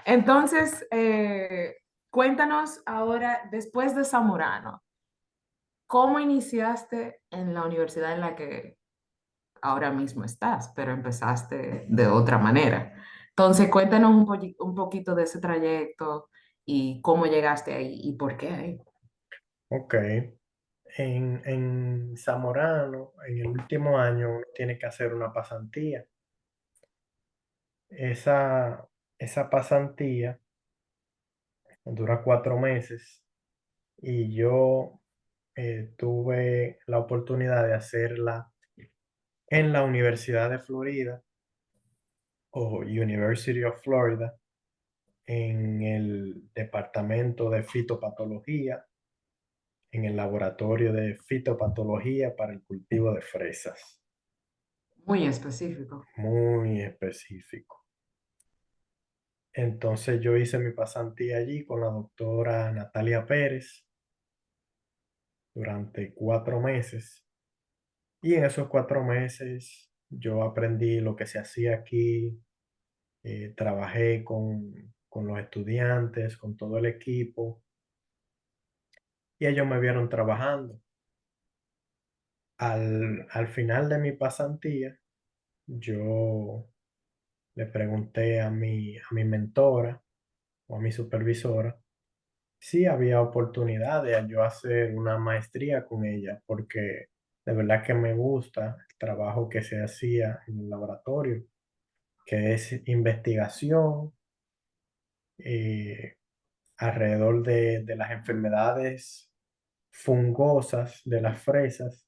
Entonces, cuéntanos ahora, después de Zamorano, ¿cómo iniciaste en la universidad en la que ahora mismo estás, pero empezaste de otra manera? Entonces, cuéntanos un poquito de ese trayecto y cómo llegaste ahí y por qué ahí. Ok, en Zamorano, en el último año, uno tiene que hacer una pasantía. Esa pasantía dura 4 meses y yo tuve la oportunidad de hacerla en la Universidad de Florida o University of Florida en el departamento de fitopatología, en el laboratorio de fitopatología para el cultivo de fresas. Muy específico. Muy específico. Entonces yo hice mi pasantía allí con la doctora Natalia Pérez durante 4 meses. Y en esos 4 meses yo aprendí lo que se hacía aquí, trabajé con los estudiantes, con todo el equipo, y ellos me vieron trabajando. Al final de mi pasantía, yo le pregunté a mi mentora o a mi supervisora si había oportunidad de yo hacer una maestría con ella, porque de verdad que me gusta el trabajo que se hacía en el laboratorio, que es investigación eh, alrededor de las enfermedades fungosas de las fresas,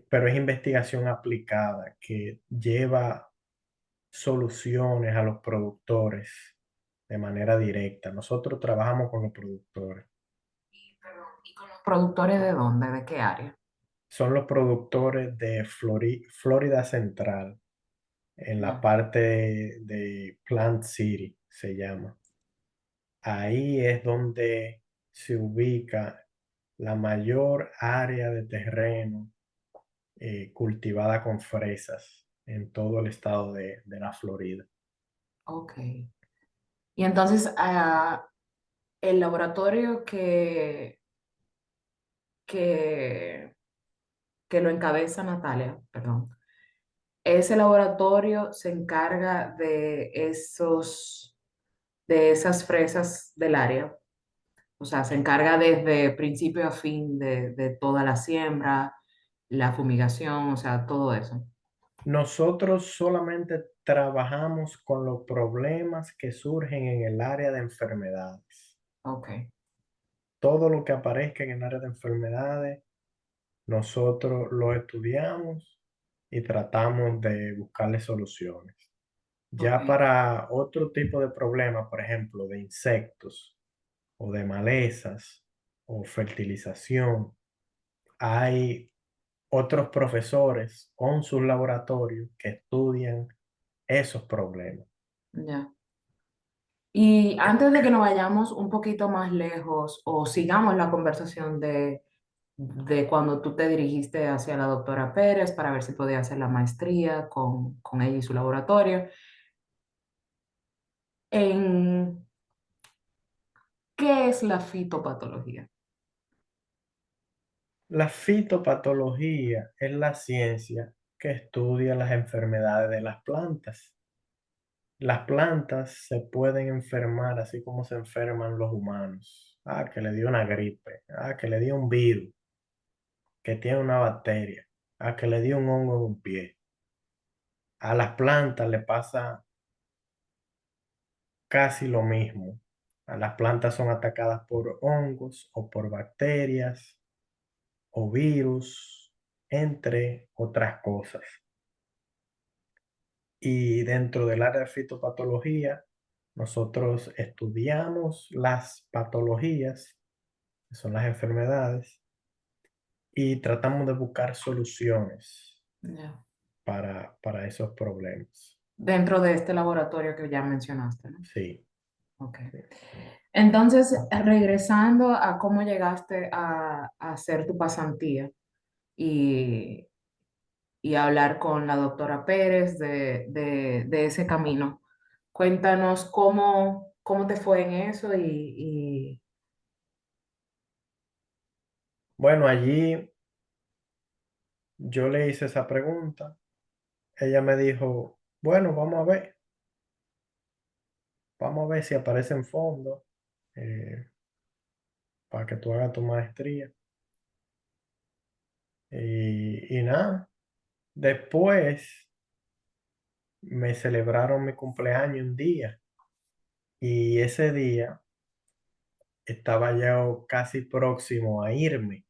pero es investigación aplicada que lleva soluciones a los productores de manera directa. Nosotros trabajamos con los productores. ¿Y con los productores de dónde? ¿De qué área? Son los productores de Florida Central, en la Ya. parte de Plant City, se llama. Ahí es donde se ubica la mayor área de terreno cultivada con fresas en todo el estado de la Florida. Ok. Y entonces, el laboratorio que, que lo encabeza Natalia, perdón, ese laboratorio se encarga de esas fresas del área. O sea, se encarga desde principio a fin de toda la siembra, la fumigación, o sea, todo eso. Nosotros solamente trabajamos con los problemas que surgen en el área de enfermedades. Ok. Todo lo que aparezca en el área de enfermedades, nosotros lo estudiamos y tratamos de buscarle soluciones. Ok, Ya para otro tipo de problemas, por ejemplo, de insectos o de malezas o fertilización, hay otros profesores con sus laboratorios que estudian esos problemas. ya. Y antes de que nos vayamos un poquito más lejos o sigamos la conversación de cuando tú te dirigiste hacia la doctora Pérez para ver si podía hacer la maestría con ella y su laboratorio, ¿en qué es la fitopatología? La fitopatología es la ciencia que estudia las enfermedades de las plantas. Las plantas se pueden enfermar así como se enferman los humanos. Ah, que le dio una gripe. Ah, que le dio un virus, que tiene una bacteria. Ah, que le dio un hongo en un pie. A las plantas le pasa casi lo mismo. A las plantas son atacadas por hongos o por bacterias o virus, entre otras cosas. Y dentro del área de fitopatología, nosotros estudiamos las patologías, que son las enfermedades, y tratamos de buscar soluciones Ya. para esos problemas. Dentro de este laboratorio que ya mencionaste, ¿no? Sí. Ok. Entonces, regresando a cómo llegaste a hacer tu pasantía y, y hablar con la doctora Pérez de ese camino, cuéntanos cómo te fue en eso Bueno, allí yo le hice esa pregunta. Ella me dijo, bueno, vamos a ver si aparece en fondo eh, para que tú hagas tu maestría. Y nada, después me celebraron mi cumpleaños un día y ese día estaba yo casi próximo a irme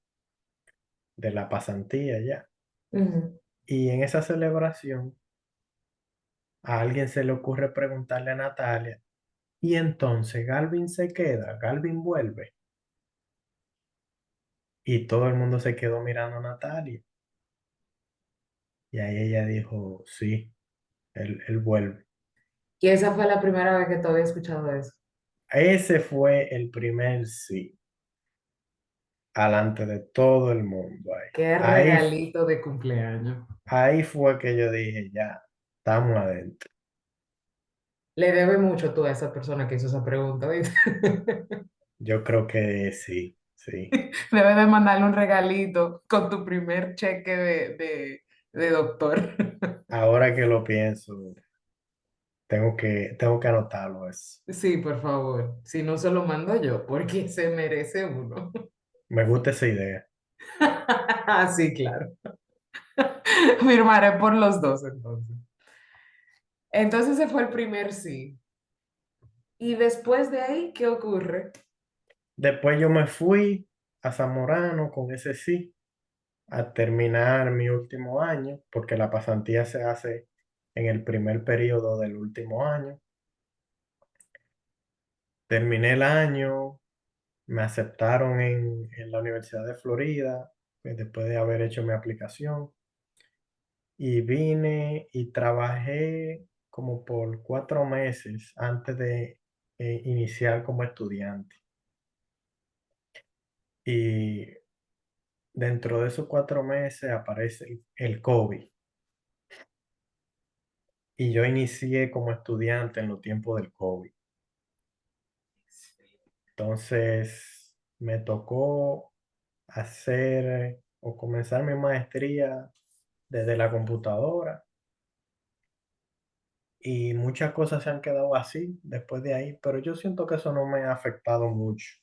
de la pasantía ya. Ujú. Y en esa celebración a alguien se le ocurre preguntarle a Natalia, y entonces Galvin se queda, Galvin vuelve. Y todo el mundo se quedó mirando a Natalia. Y ahí ella dijo, sí, él vuelve. Y esa fue la primera vez que tú había escuchado eso. Ese fue el primer sí, alante de todo el mundo ahí. Qué regalito de cumpleaños. Ahí fue que yo dije, ya, estamos adentro. Le debe mucho tú a esa persona que hizo esa pregunta, ¿viste? Yo creo que sí, sí. Debes de mandarle un regalito con tu primer cheque de doctor. Ahora que lo pienso, tengo que anotarlo eso. Sí, por favor. Si no se lo mando yo, porque se merece uno. Me gusta esa idea. Sí, claro. Firmaré por los dos entonces. Entonces ese fue el primer sí. Y después de ahí, ¿qué ocurre? Después yo me fui a Zamorano con ese sí, a terminar mi último año, porque la pasantía se hace en el primer periodo del último año. Terminé el año, me aceptaron en la Universidad de Florida, después de haber hecho mi aplicación, y vine y trabajé como por 4 meses antes de iniciar como estudiante. Y dentro de esos 4 meses aparece el COVID. Y yo inicié como estudiante en los tiempos del COVID. Entonces me tocó hacer o comenzar mi maestría desde la computadora y muchas cosas se han quedado así después de ahí, pero yo siento que eso no me ha afectado mucho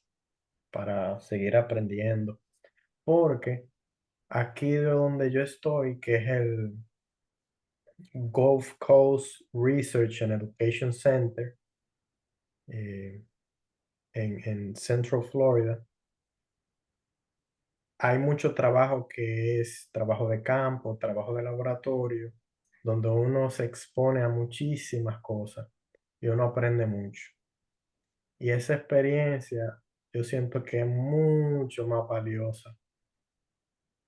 para seguir aprendiendo, porque aquí de donde yo estoy, que es el Gulf Coast Research and Education Center eh, en Central Florida, hay mucho trabajo que es trabajo de campo, trabajo de laboratorio, donde uno se expone a muchísimas cosas y uno aprende mucho. Y esa experiencia yo siento que es mucho más valiosa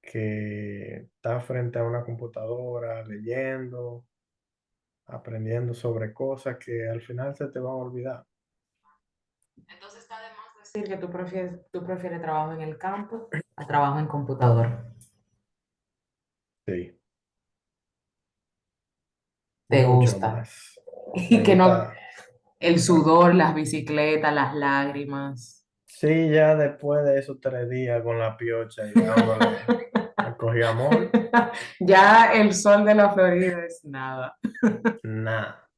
que estar frente a una computadora leyendo, aprendiendo sobre cosas que al final se te van a olvidar. Entonces está de más decir que tú prefieres trabajo en el campo a trabajo en computador. Sí, Te mucho gusta. más. Y Me que no, gusta. el Ah, sudor, las bicicletas, las lágrimas. sí, ya después de esos 3 días con la piocha, ya uno le cogió amor. Ya el sol de la Florida es nada. Nada.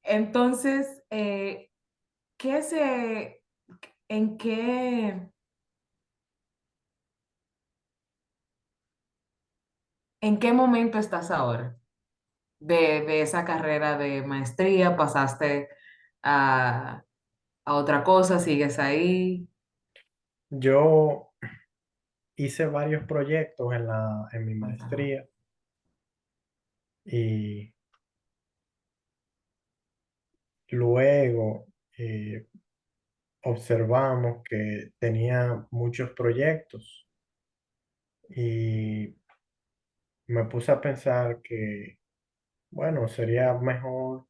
Entonces, ¿qué se, en qué, en qué momento estás ahora de esa carrera de maestría? ¿Pasaste a, a otra cosa? ¿Sigues ahí? Yo hice varios proyectos en mi Cuéntame. maestría y luego observamos que tenía muchos proyectos y me puse a pensar que, bueno, sería mejor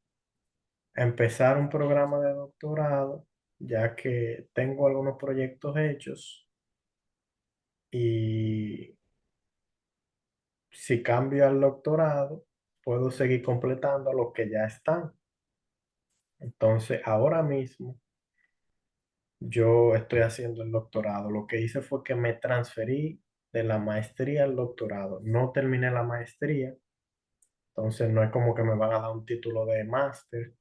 empezar un programa de doctorado, ya que tengo algunos proyectos hechos y si cambio al doctorado, puedo seguir completando los que ya están. Entonces, ahora mismo yo estoy haciendo el doctorado. Lo que hice fue que me transferí de la maestría al doctorado. No terminé la maestría, entonces no es como que me van a dar un título de máster,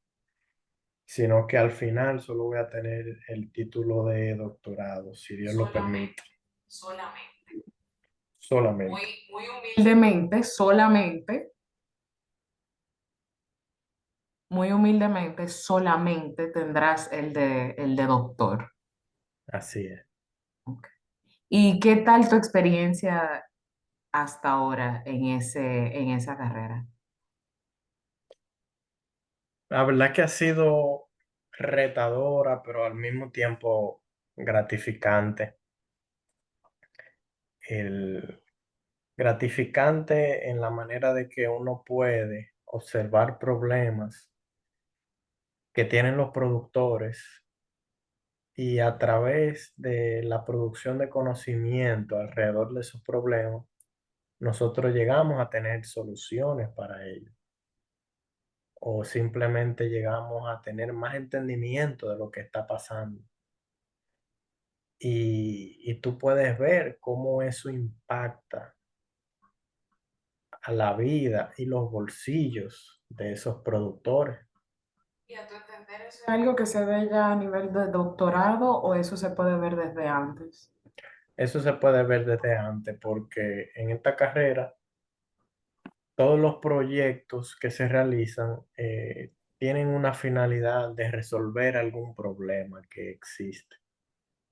sino que al final solo voy a tener el título de doctorado, si Dios lo permite, Solamente, solamente. Muy, solamente. muy humildemente, solamente, muy humildemente, solamente tendrás el de doctor. Así es. Ok. ¿Y qué tal tu experiencia hasta ahora en esa carrera? La verdad que ha sido retadora, pero al mismo tiempo gratificante. El, gratificante en la manera de que uno puede observar problemas que tienen los productores y a través de la producción de conocimiento alrededor de esos problemas, nosotros llegamos a tener soluciones para ellos o simplemente llegamos a tener más entendimiento de lo que está pasando. Y tú puedes ver cómo eso impacta a la vida y los bolsillos de esos productores. ¿Y a tu entender eso es algo que se ve ya a nivel de doctorado o eso se puede ver desde antes? Eso se puede ver desde antes porque en esta carrera todos los proyectos que se realizan tienen una finalidad de resolver algún problema que existe.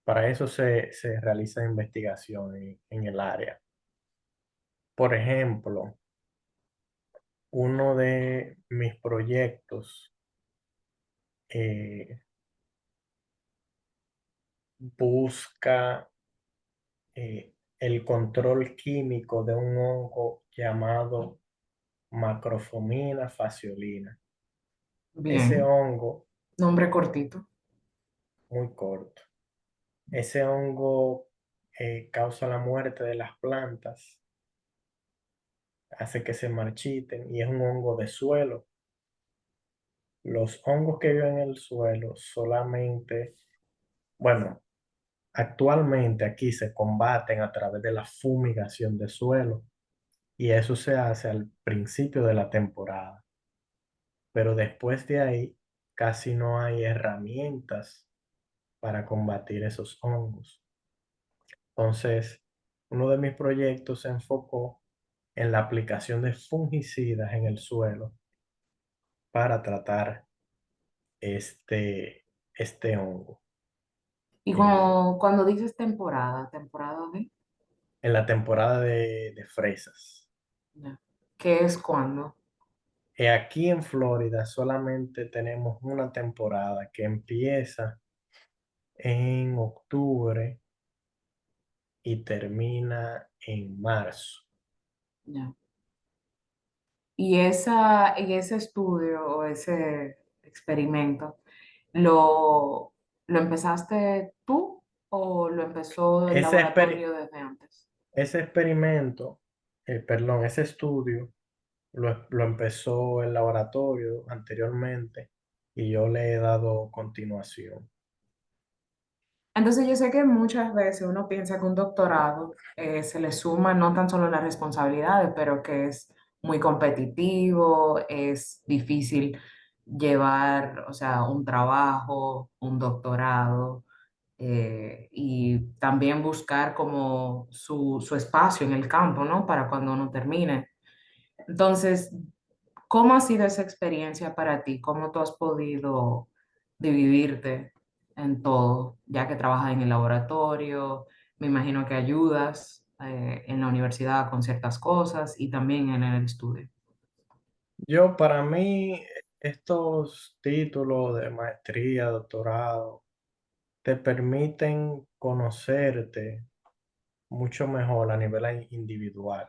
Para eso se realiza investigación en el área. Por ejemplo, uno de mis proyectos eh, busca el control químico de un hongo llamado Macrofomina fasciolina. Ese Bien, hongo, nombre cortito. muy corto, ese hongo causa la muerte de las plantas, hace que se marchiten y es un hongo de suelo. Los hongos que viven en el suelo solamente, bueno, actualmente aquí se combaten a través de la fumigación de suelo y eso se hace al principio de la temporada, pero después de ahí casi no hay herramientas para combatir esos hongos. Entonces, uno de mis proyectos se enfocó en la aplicación de fungicidas en el suelo para tratar este hongo. Y El- cuando dices temporada, ¿temporada de? en la temporada de fresas. No. ¿Qué es cuándo? Aquí en Florida solamente tenemos una temporada que empieza en octubre y termina en marzo. Ya. Y ese estudio o ese experimento, ¿lo empezaste tú o lo empezó el Ese, exper- laboratorio desde antes? ese experimento, perdón, ese estudio lo empezó el laboratorio anteriormente y yo le he dado continuación. Entonces yo sé que muchas veces uno piensa que un doctorado se le suma no tan solo las responsabilidades, pero que es muy competitivo, es difícil llevar, o sea, un trabajo, un doctorado, y también buscar como su espacio en el campo, ¿no? Para cuando uno termine. Entonces, ¿cómo ha sido esa experiencia para ti? ¿Cómo tú has podido dividirte en todo, ya que trabajas en el laboratorio? Me imagino que ayudas en la universidad con ciertas cosas y también en el estudio. Para mí, estos títulos de maestría, doctorado, te permiten conocerte mucho mejor a nivel individual.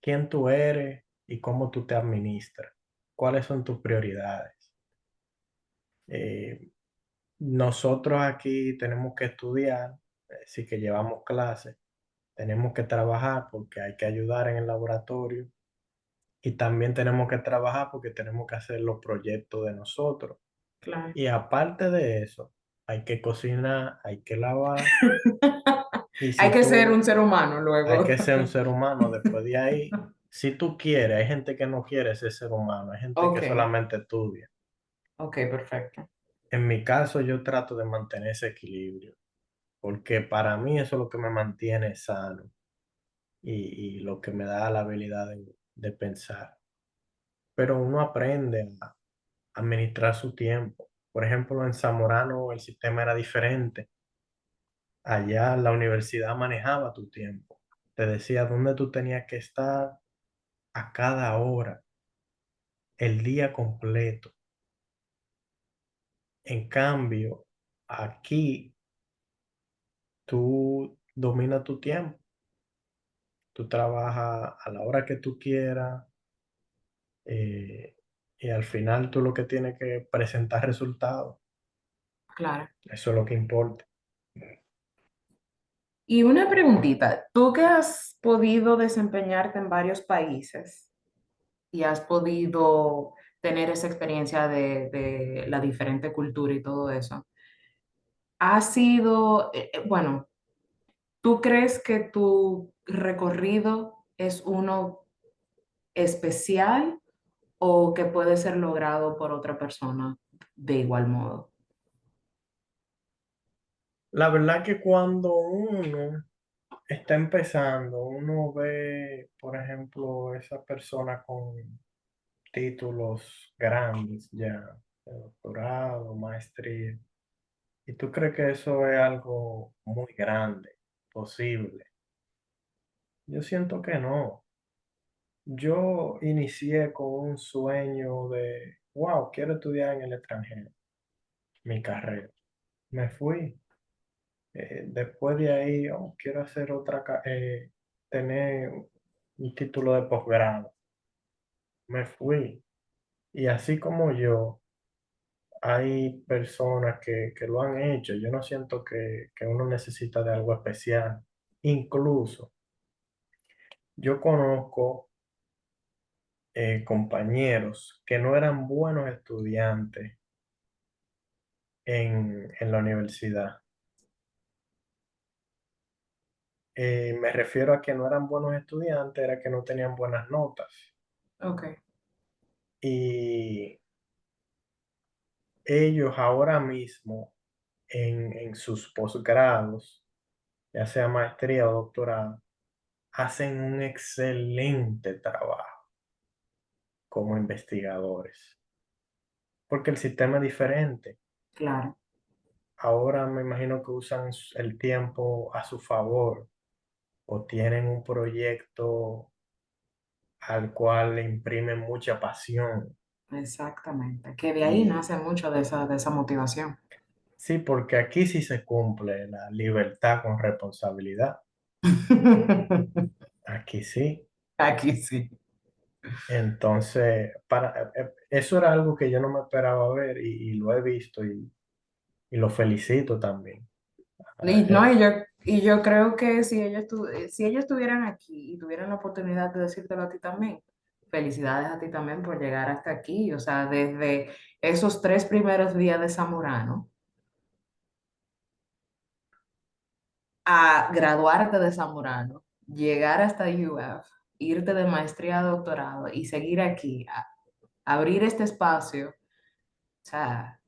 Quién tú eres y cómo tú te administras. Cuáles son tus prioridades. Eh, Nosotros aquí tenemos que estudiar, sí que llevamos clases, tenemos que trabajar porque hay que ayudar en el laboratorio y también tenemos que trabajar porque tenemos que hacer los proyectos de nosotros. Claro. Y aparte de eso, hay que cocinar, hay que lavar y Hay si que ser un tú, ser humano hay luego. que ser un ser humano después de ahí. Si tú quieres, hay gente que no quiere ser ser humano, hay gente que Ok, solamente estudia. ok, perfecto. En mi caso, yo trato de mantener ese equilibrio, porque para mí eso es lo que me mantiene sano y lo que me da la habilidad de pensar. Pero uno aprende a administrar su tiempo. Por ejemplo, en Zamorano el sistema era diferente. Allá la universidad manejaba tu tiempo. Te decía dónde tú tenías que estar a cada hora, el día completo. En cambio, aquí tú dominas tu tiempo. Tú trabajas a la hora que tú quieras, eh, y al final tú lo que tienes que presentar resultados. Claro. Eso es lo que importa. Y una preguntita, tú que has podido desempeñarte en varios países y has podido tener esa experiencia de la diferente cultura y todo eso, ¿ha sido, bueno, tú crees que tu recorrido es uno especial o que puede ser logrado por otra persona de igual modo? La verdad que cuando uno está empezando, uno ve, por ejemplo, esa persona con títulos grandes ya, de doctorado, maestría, y tú crees que eso es algo muy grande, posible. Yo siento que no. Yo inicié con un sueño de, wow, quiero estudiar en el extranjero, mi carrera. Me fui. Después de ahí, oh, quiero hacer tener un título de posgrado. Me fui. Y así como yo, hay personas que lo han hecho. Yo no siento que uno necesita de algo especial. Incluso yo conozco compañeros que no eran buenos estudiantes en la universidad. Me refiero a que no eran buenos estudiantes, era que no tenían buenas notas. Ok, Y ellos ahora mismo en sus posgrados, ya sea maestría o doctorado, hacen un excelente trabajo como investigadores, porque el sistema es diferente. claro. Ahora me imagino que usan el tiempo a su favor o tienen un proyecto al cual le imprime mucha pasión. Exactamente. Que de ahí Y nace mucho de esa motivación. sí, porque aquí sí se cumple la libertad con responsabilidad. Aquí sí. Aquí sí. Entonces, eso era algo que yo no me esperaba ver y lo he visto y lo felicito también. Ah, Y, no, y yo creo que si si ellos estuvieran aquí y tuvieran la oportunidad de decírtelo a ti también, felicidades a ti también por llegar hasta aquí. O sea, desde esos 3 primeros días de Zamorano a graduarte de Zamorano, llegar hasta UF, irte de maestría a doctorado y seguir aquí, abrir este espacio. O sea,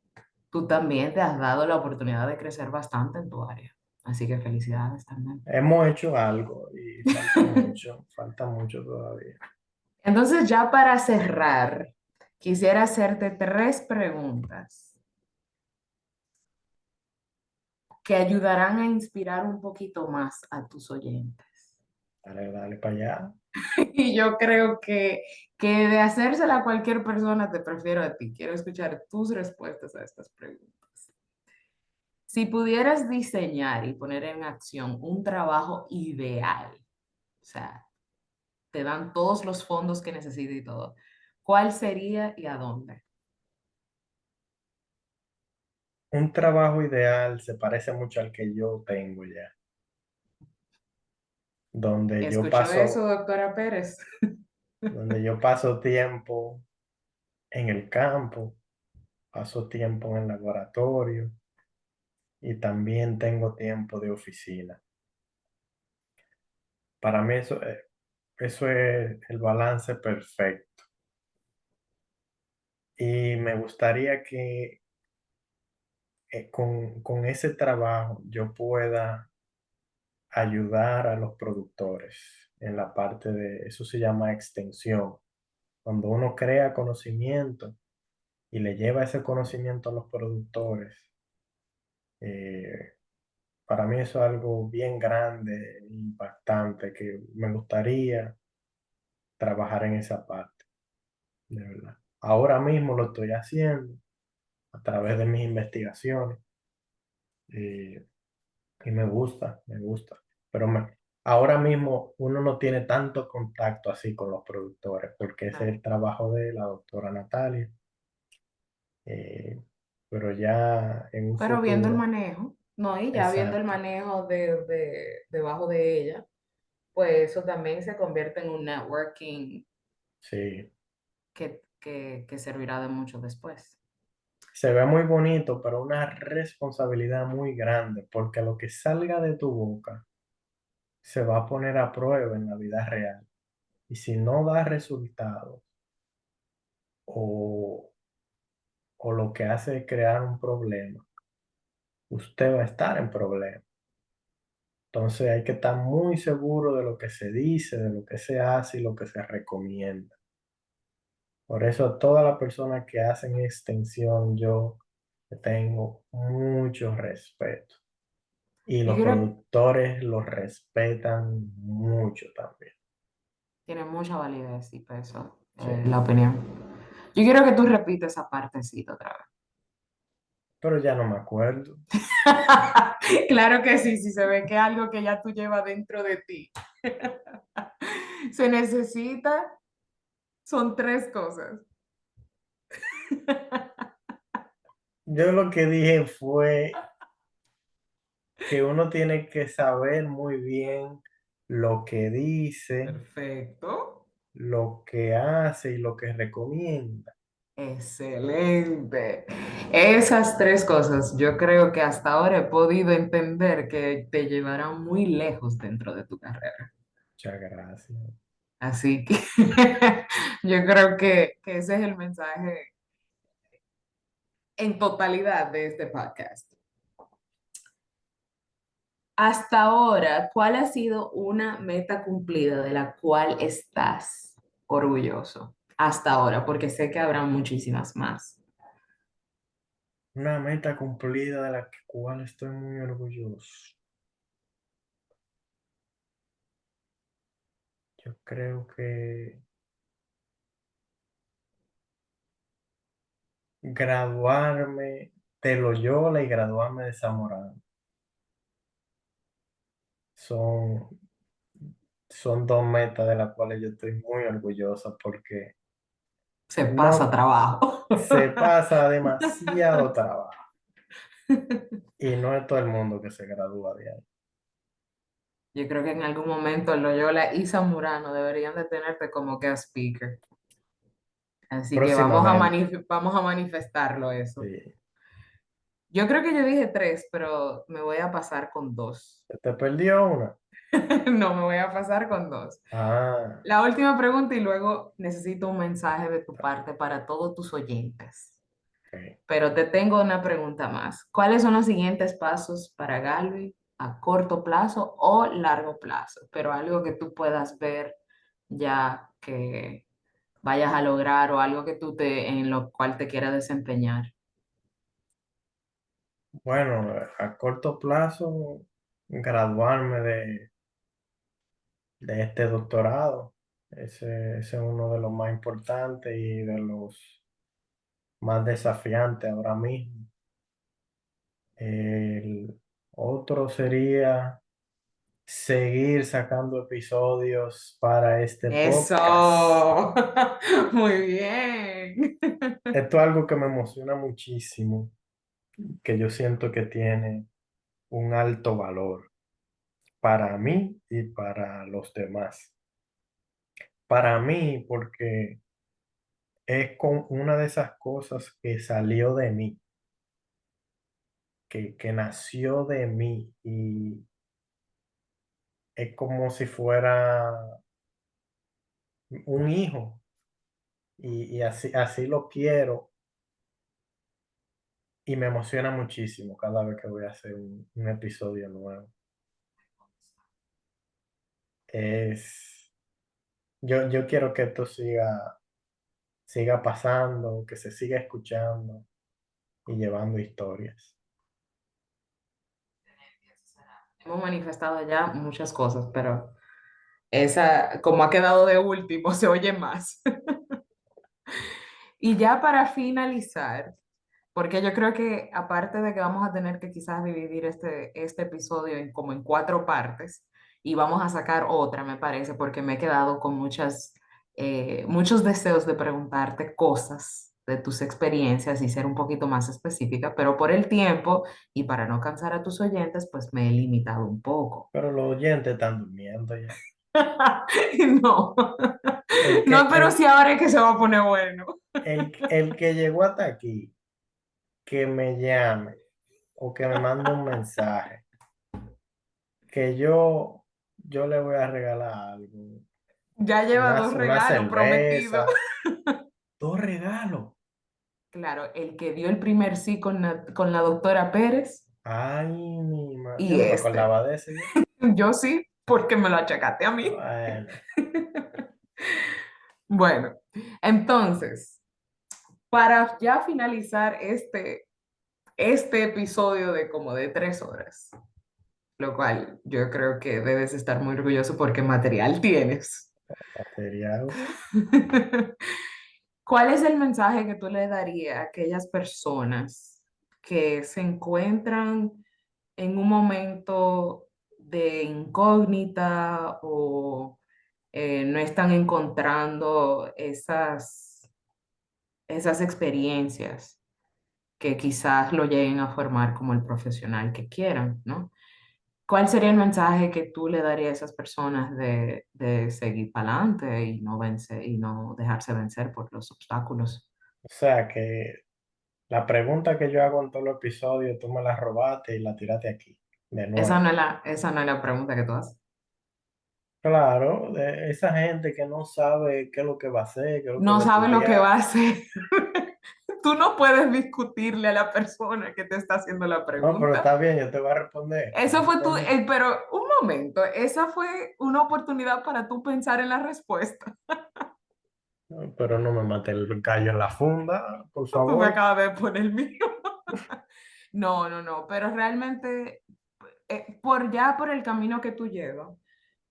tú también te has dado la oportunidad de crecer bastante en tu área. Así que felicidades también. hemos hecho algo y falta mucho todavía. Entonces, ya para cerrar, quisiera hacerte 3 preguntas que ayudarán a inspirar un poquito más a tus oyentes. Dale, dale para allá. Y yo creo que de hacérsela a cualquier persona, te prefiero a ti. Quiero escuchar tus respuestas a estas preguntas. Si pudieras diseñar y poner en acción un trabajo ideal, o sea, te dan todos los fondos que necesitas y todo, ¿cuál sería y a dónde? Un trabajo ideal se parece mucho al que yo tengo ya, donde yo ¿Escuchó eso, paso, doctora Pérez? donde yo paso tiempo en el campo, paso tiempo en el laboratorio y también tengo tiempo de oficina. Para mí eso es el balance perfecto. Y me gustaría que con ese trabajo yo pueda ayudar a los productores en la parte de, eso se llama extensión. Cuando uno crea conocimiento y le lleva ese conocimiento a los productores, eh, para mí eso es algo bien grande, impactante, que me gustaría trabajar en esa parte, de verdad. Ahora mismo lo estoy haciendo a través de mis investigaciones eh, y me gusta. Pero ahora mismo uno no tiene tanto contacto así con los productores porque ese es Claro. el trabajo de la doctora Natalia. eh, pero ya en un Pero viendo el futuro, manejo, no, y ya viendo el exacto, manejo debajo de ella, pues eso también se convierte en un networking sí. que servirá de mucho después. Se ve muy bonito, pero una responsabilidad muy grande porque lo que salga de tu boca se va a poner a prueba en la vida real. Y si no da resultados o, o lo que hace es crear un problema, usted va a estar en problemas. Entonces hay que estar muy seguro de lo que se dice, de lo que se hace y lo que se recomienda. Por eso todas las personas que hacen extensión, yo le tengo mucho respeto. Y Yo los creo que productores los respetan mucho también. tiene mucha validez y peso Sí. la opinión. Yo quiero que tú repites esa partecita otra vez. Pero ya no me acuerdo. Claro que sí, si se ve que es algo que ya tú llevas dentro de ti. Se necesita, son 3 cosas. Yo lo que dije fue que uno tiene que saber muy bien lo que dice, Perfecto. lo que hace y lo que recomienda. Excelente. Esas 3 cosas yo creo que hasta ahora he podido entender que te llevarán muy lejos dentro de tu carrera. Muchas gracias. Así que yo creo que ese es el mensaje en totalidad de este podcast. Hasta ahora, ¿cuál ha sido una meta cumplida de la cual estás orgulloso? Hasta ahora, porque sé que habrá muchísimas más. Una meta cumplida de la cual estoy muy orgulloso. Yo creo que graduarme de Loyola y graduarme de Zamorano. Son, son dos metas de las cuales yo estoy muy orgulloso porque Se pasa no trabajo. se pasa demasiado trabajo y no es todo el mundo que se gradúa de ahí. Yo creo que en algún momento Loyola y Zamorano deberían de tenerte como guest speaker. Así que Próximamente, vamos a manifestarlo eso. sí. Yo creo que yo dije tres, pero me voy a pasar con dos. ¿Se te perdió una? No, me voy a pasar con dos. Ah, La última pregunta y luego necesito un mensaje de tu parte para todos tus oyentes. ok. Pero te tengo una pregunta más. ¿Cuáles son los siguientes pasos para Galvin a corto plazo o largo plazo? Pero algo que tú puedas ver ya que vayas a lograr o algo que en lo cual te quieras desempeñar. Bueno, a corto plazo, graduarme de este doctorado. Ese es uno de los más importantes y de los más desafiantes ahora mismo. El otro sería seguir sacando episodios para este podcast. Eso, muy bien. Esto es algo que me emociona muchísimo, que yo siento que tiene un alto valor para mí y para los demás. Para mí, porque es con una de esas cosas que salió de mí, que nació de mí y es como si fuera un hijo y así lo quiero y me emociona muchísimo cada vez que voy a hacer un episodio nuevo. Es, yo quiero que esto siga pasando, que se siga escuchando y llevando historias. Hemos manifestado ya muchas cosas, pero esa, como ha quedado de último, se oye más. Y ya para finalizar, porque yo creo que aparte de que vamos a tener que quizás dividir este episodio como en cuatro partes y vamos a sacar otra, me parece, porque me he quedado con muchos deseos de preguntarte cosas de tus experiencias y ser un poquito más específica, pero por el tiempo y para no cansar a tus oyentes, pues me he limitado un poco. Pero los oyentes están durmiendo ya. No, El que, no, pero sí el, ahora es que se va a poner bueno. el que llegó hasta aquí, que me llame o que me mande un mensaje, que yo le voy a regalar algo, Ya lleva dos una regalos prometidos. cerveza, dos regalos. Claro, el que dio el primer sí con la doctora Pérez Ay, yo y no me este. acordaba de eso ya. Yo sí, porque me lo achacaste a mí. Bueno, Bueno, entonces, para ya finalizar este episodio de como de 3 horas, lo cual yo creo que debes estar muy orgulloso porque material tienes. material. ¿Cuál es el mensaje que tú le darías a aquellas personas que se encuentran en un momento de incógnita o no están encontrando esas experiencias que quizás lo lleguen a formar como el profesional que quieran, ¿no? ¿Cuál sería el mensaje que tú le darías a esas personas de seguir para adelante y no y no dejarse vencer por los obstáculos? O sea que la pregunta que yo hago en todos los episodios, tú me la robaste y la tiraste aquí, de nuevo. Esa no es la pregunta que tú haces. Claro, de esa gente que no sabe qué es lo que va a hacer, qué es lo que No va a sabe lo que va estudiar. a hacer. Tú no puedes discutirle a la persona que te está haciendo la No, pero pregunta. está bien, yo te voy a responder. Te voy Eso a fue responder. pero un momento, esa fue una oportunidad para tú pensar en la respuesta. No, pero no me mate el gallo en la funda, por Tú me favor. acabas de poner el mío. No, no, no, pero realmente, por el camino que tú llevas,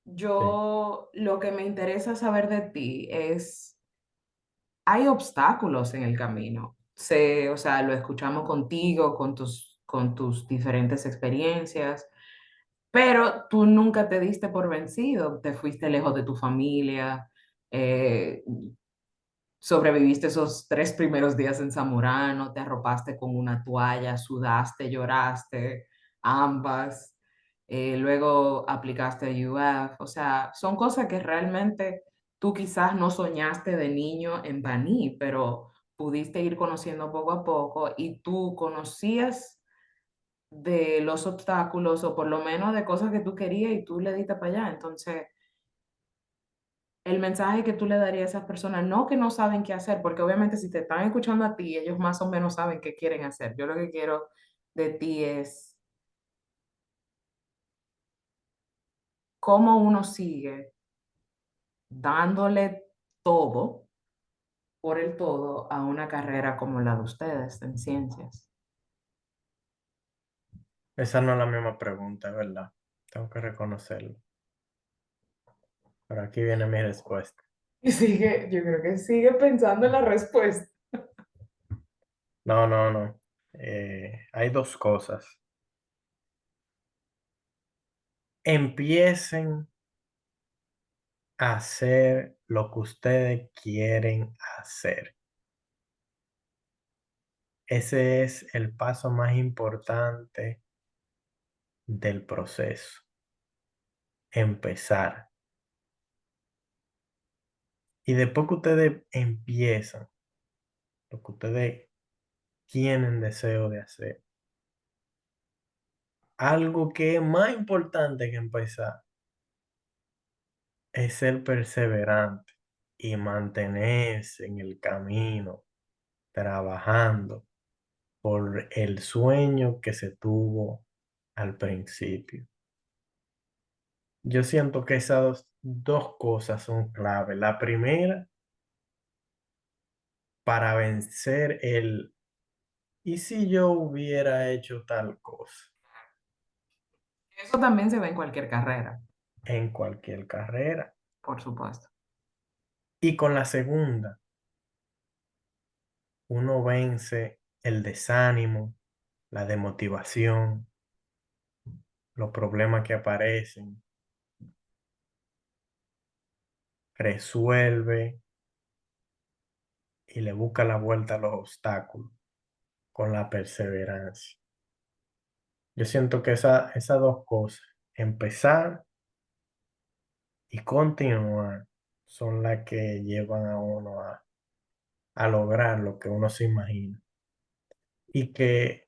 Sí. yo lo que me interesa saber de ti es, hay obstáculos en el camino. o sea, lo escuchamos contigo, con tus diferentes experiencias, pero tú nunca te diste por vencido, te fuiste lejos de tu familia, eh, sobreviviste esos 3 primeros días en Zamorano, te arropaste con una toalla, sudaste, lloraste, ambas, luego aplicaste a UF, o sea, son cosas que realmente tú quizás no soñaste de niño en Baní, pero pudiste ir conociendo poco a poco y tú conocías de los obstáculos o por lo menos de cosas que tú querías y tú le diste para allá. Entonces, el mensaje que tú le darías a esas personas, no que no saben qué hacer, porque obviamente si te están escuchando a ti, ellos más o menos saben qué quieren hacer. Yo lo que quiero de ti es cómo uno sigue dándole todo por el todo a una carrera como la de ustedes en ciencias. Esa no es la misma pregunta, ¿verdad? Tengo que reconocerlo. Pero aquí viene mi respuesta. Y sigue, yo creo que sigue pensando en la respuesta. No, no, no. Hay dos cosas. Empiecen a hacer lo que ustedes quieren hacer. Ese es el paso más importante del proceso. Empezar. Y después que ustedes empiezan, lo que ustedes tienen deseo de hacer, algo que es más importante que empezar es ser perseverante y mantenerse en el camino, trabajando por el sueño que se tuvo al principio. Yo siento que esas dos cosas son clave. La primera, para vencer ¿y si yo hubiera hecho tal cosa? Eso también se ve en cualquier carrera, En cualquier carrera. por supuesto. Y con la segunda, uno vence el desánimo, la demotivación, los problemas que aparecen, resuelve y le busca la vuelta a los obstáculos con la perseverancia. Yo siento que esas dos cosas, empezar y continuar, son las que llevan a uno a lograr lo que uno se imagina. Y que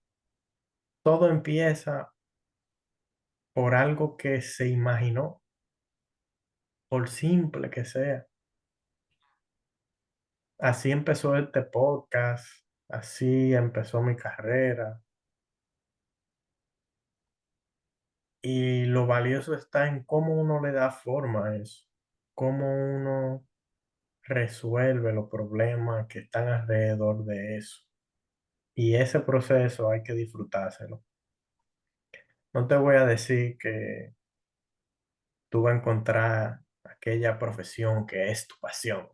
todo empieza por algo que se imaginó, por simple que sea. Así empezó este podcast, así empezó mi carrera. Y lo valioso está en cómo uno le da forma a eso, cómo uno resuelve los problemas que están alrededor de eso. Y ese proceso hay que disfrutárselo. No te voy a decir que tú vas a encontrar aquella profesión que es tu pasión.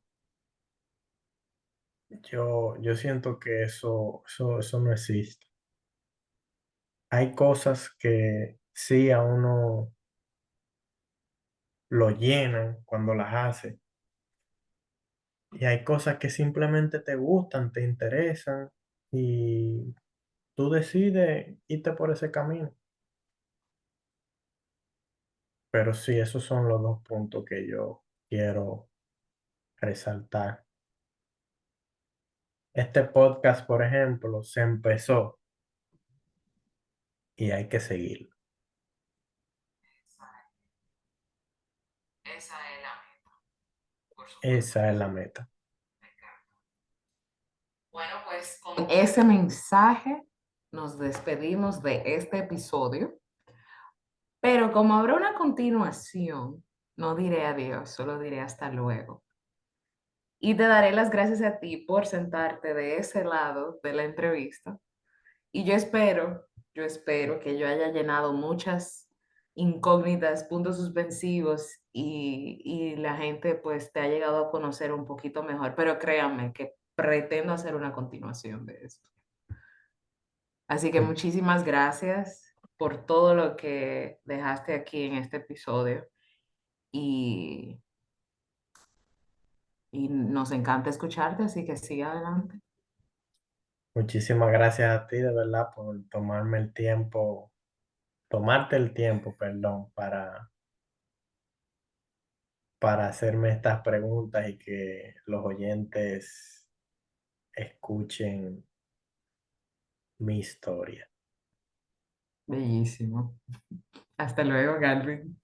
Yo siento que eso no existe. Hay cosas que sí a uno lo llenan cuando las hace. Y hay cosas que simplemente te gustan, te interesan y tú decides irte por ese camino. Pero sí, esos son los dos puntos que yo quiero resaltar. Este podcast, por ejemplo, se empezó y hay que seguirlo. Esa es la meta, por supuesto Esa que es la sí. meta. Me encanta. Bueno, pues con ese mensaje nos despedimos de este episodio, pero como habrá una continuación, no diré adiós, solo diré hasta luego. Y te daré las gracias a ti por sentarte de ese lado de la entrevista. Y yo espero que yo haya llenado muchas incógnitas, puntos suspensivos y la gente pues te ha llegado a conocer un poquito mejor. Pero créanme que pretendo hacer una continuación de esto. Así que Mu- muchísimas gracias por todo lo que dejaste aquí en este episodio y, y nos encanta escucharte, así que sigue adelante. Muchísimas gracias a ti, de verdad, por tomarte el tiempo, perdón, para hacerme estas preguntas y que los oyentes escuchen mi historia. Bellísimo. Hasta luego, Galvin.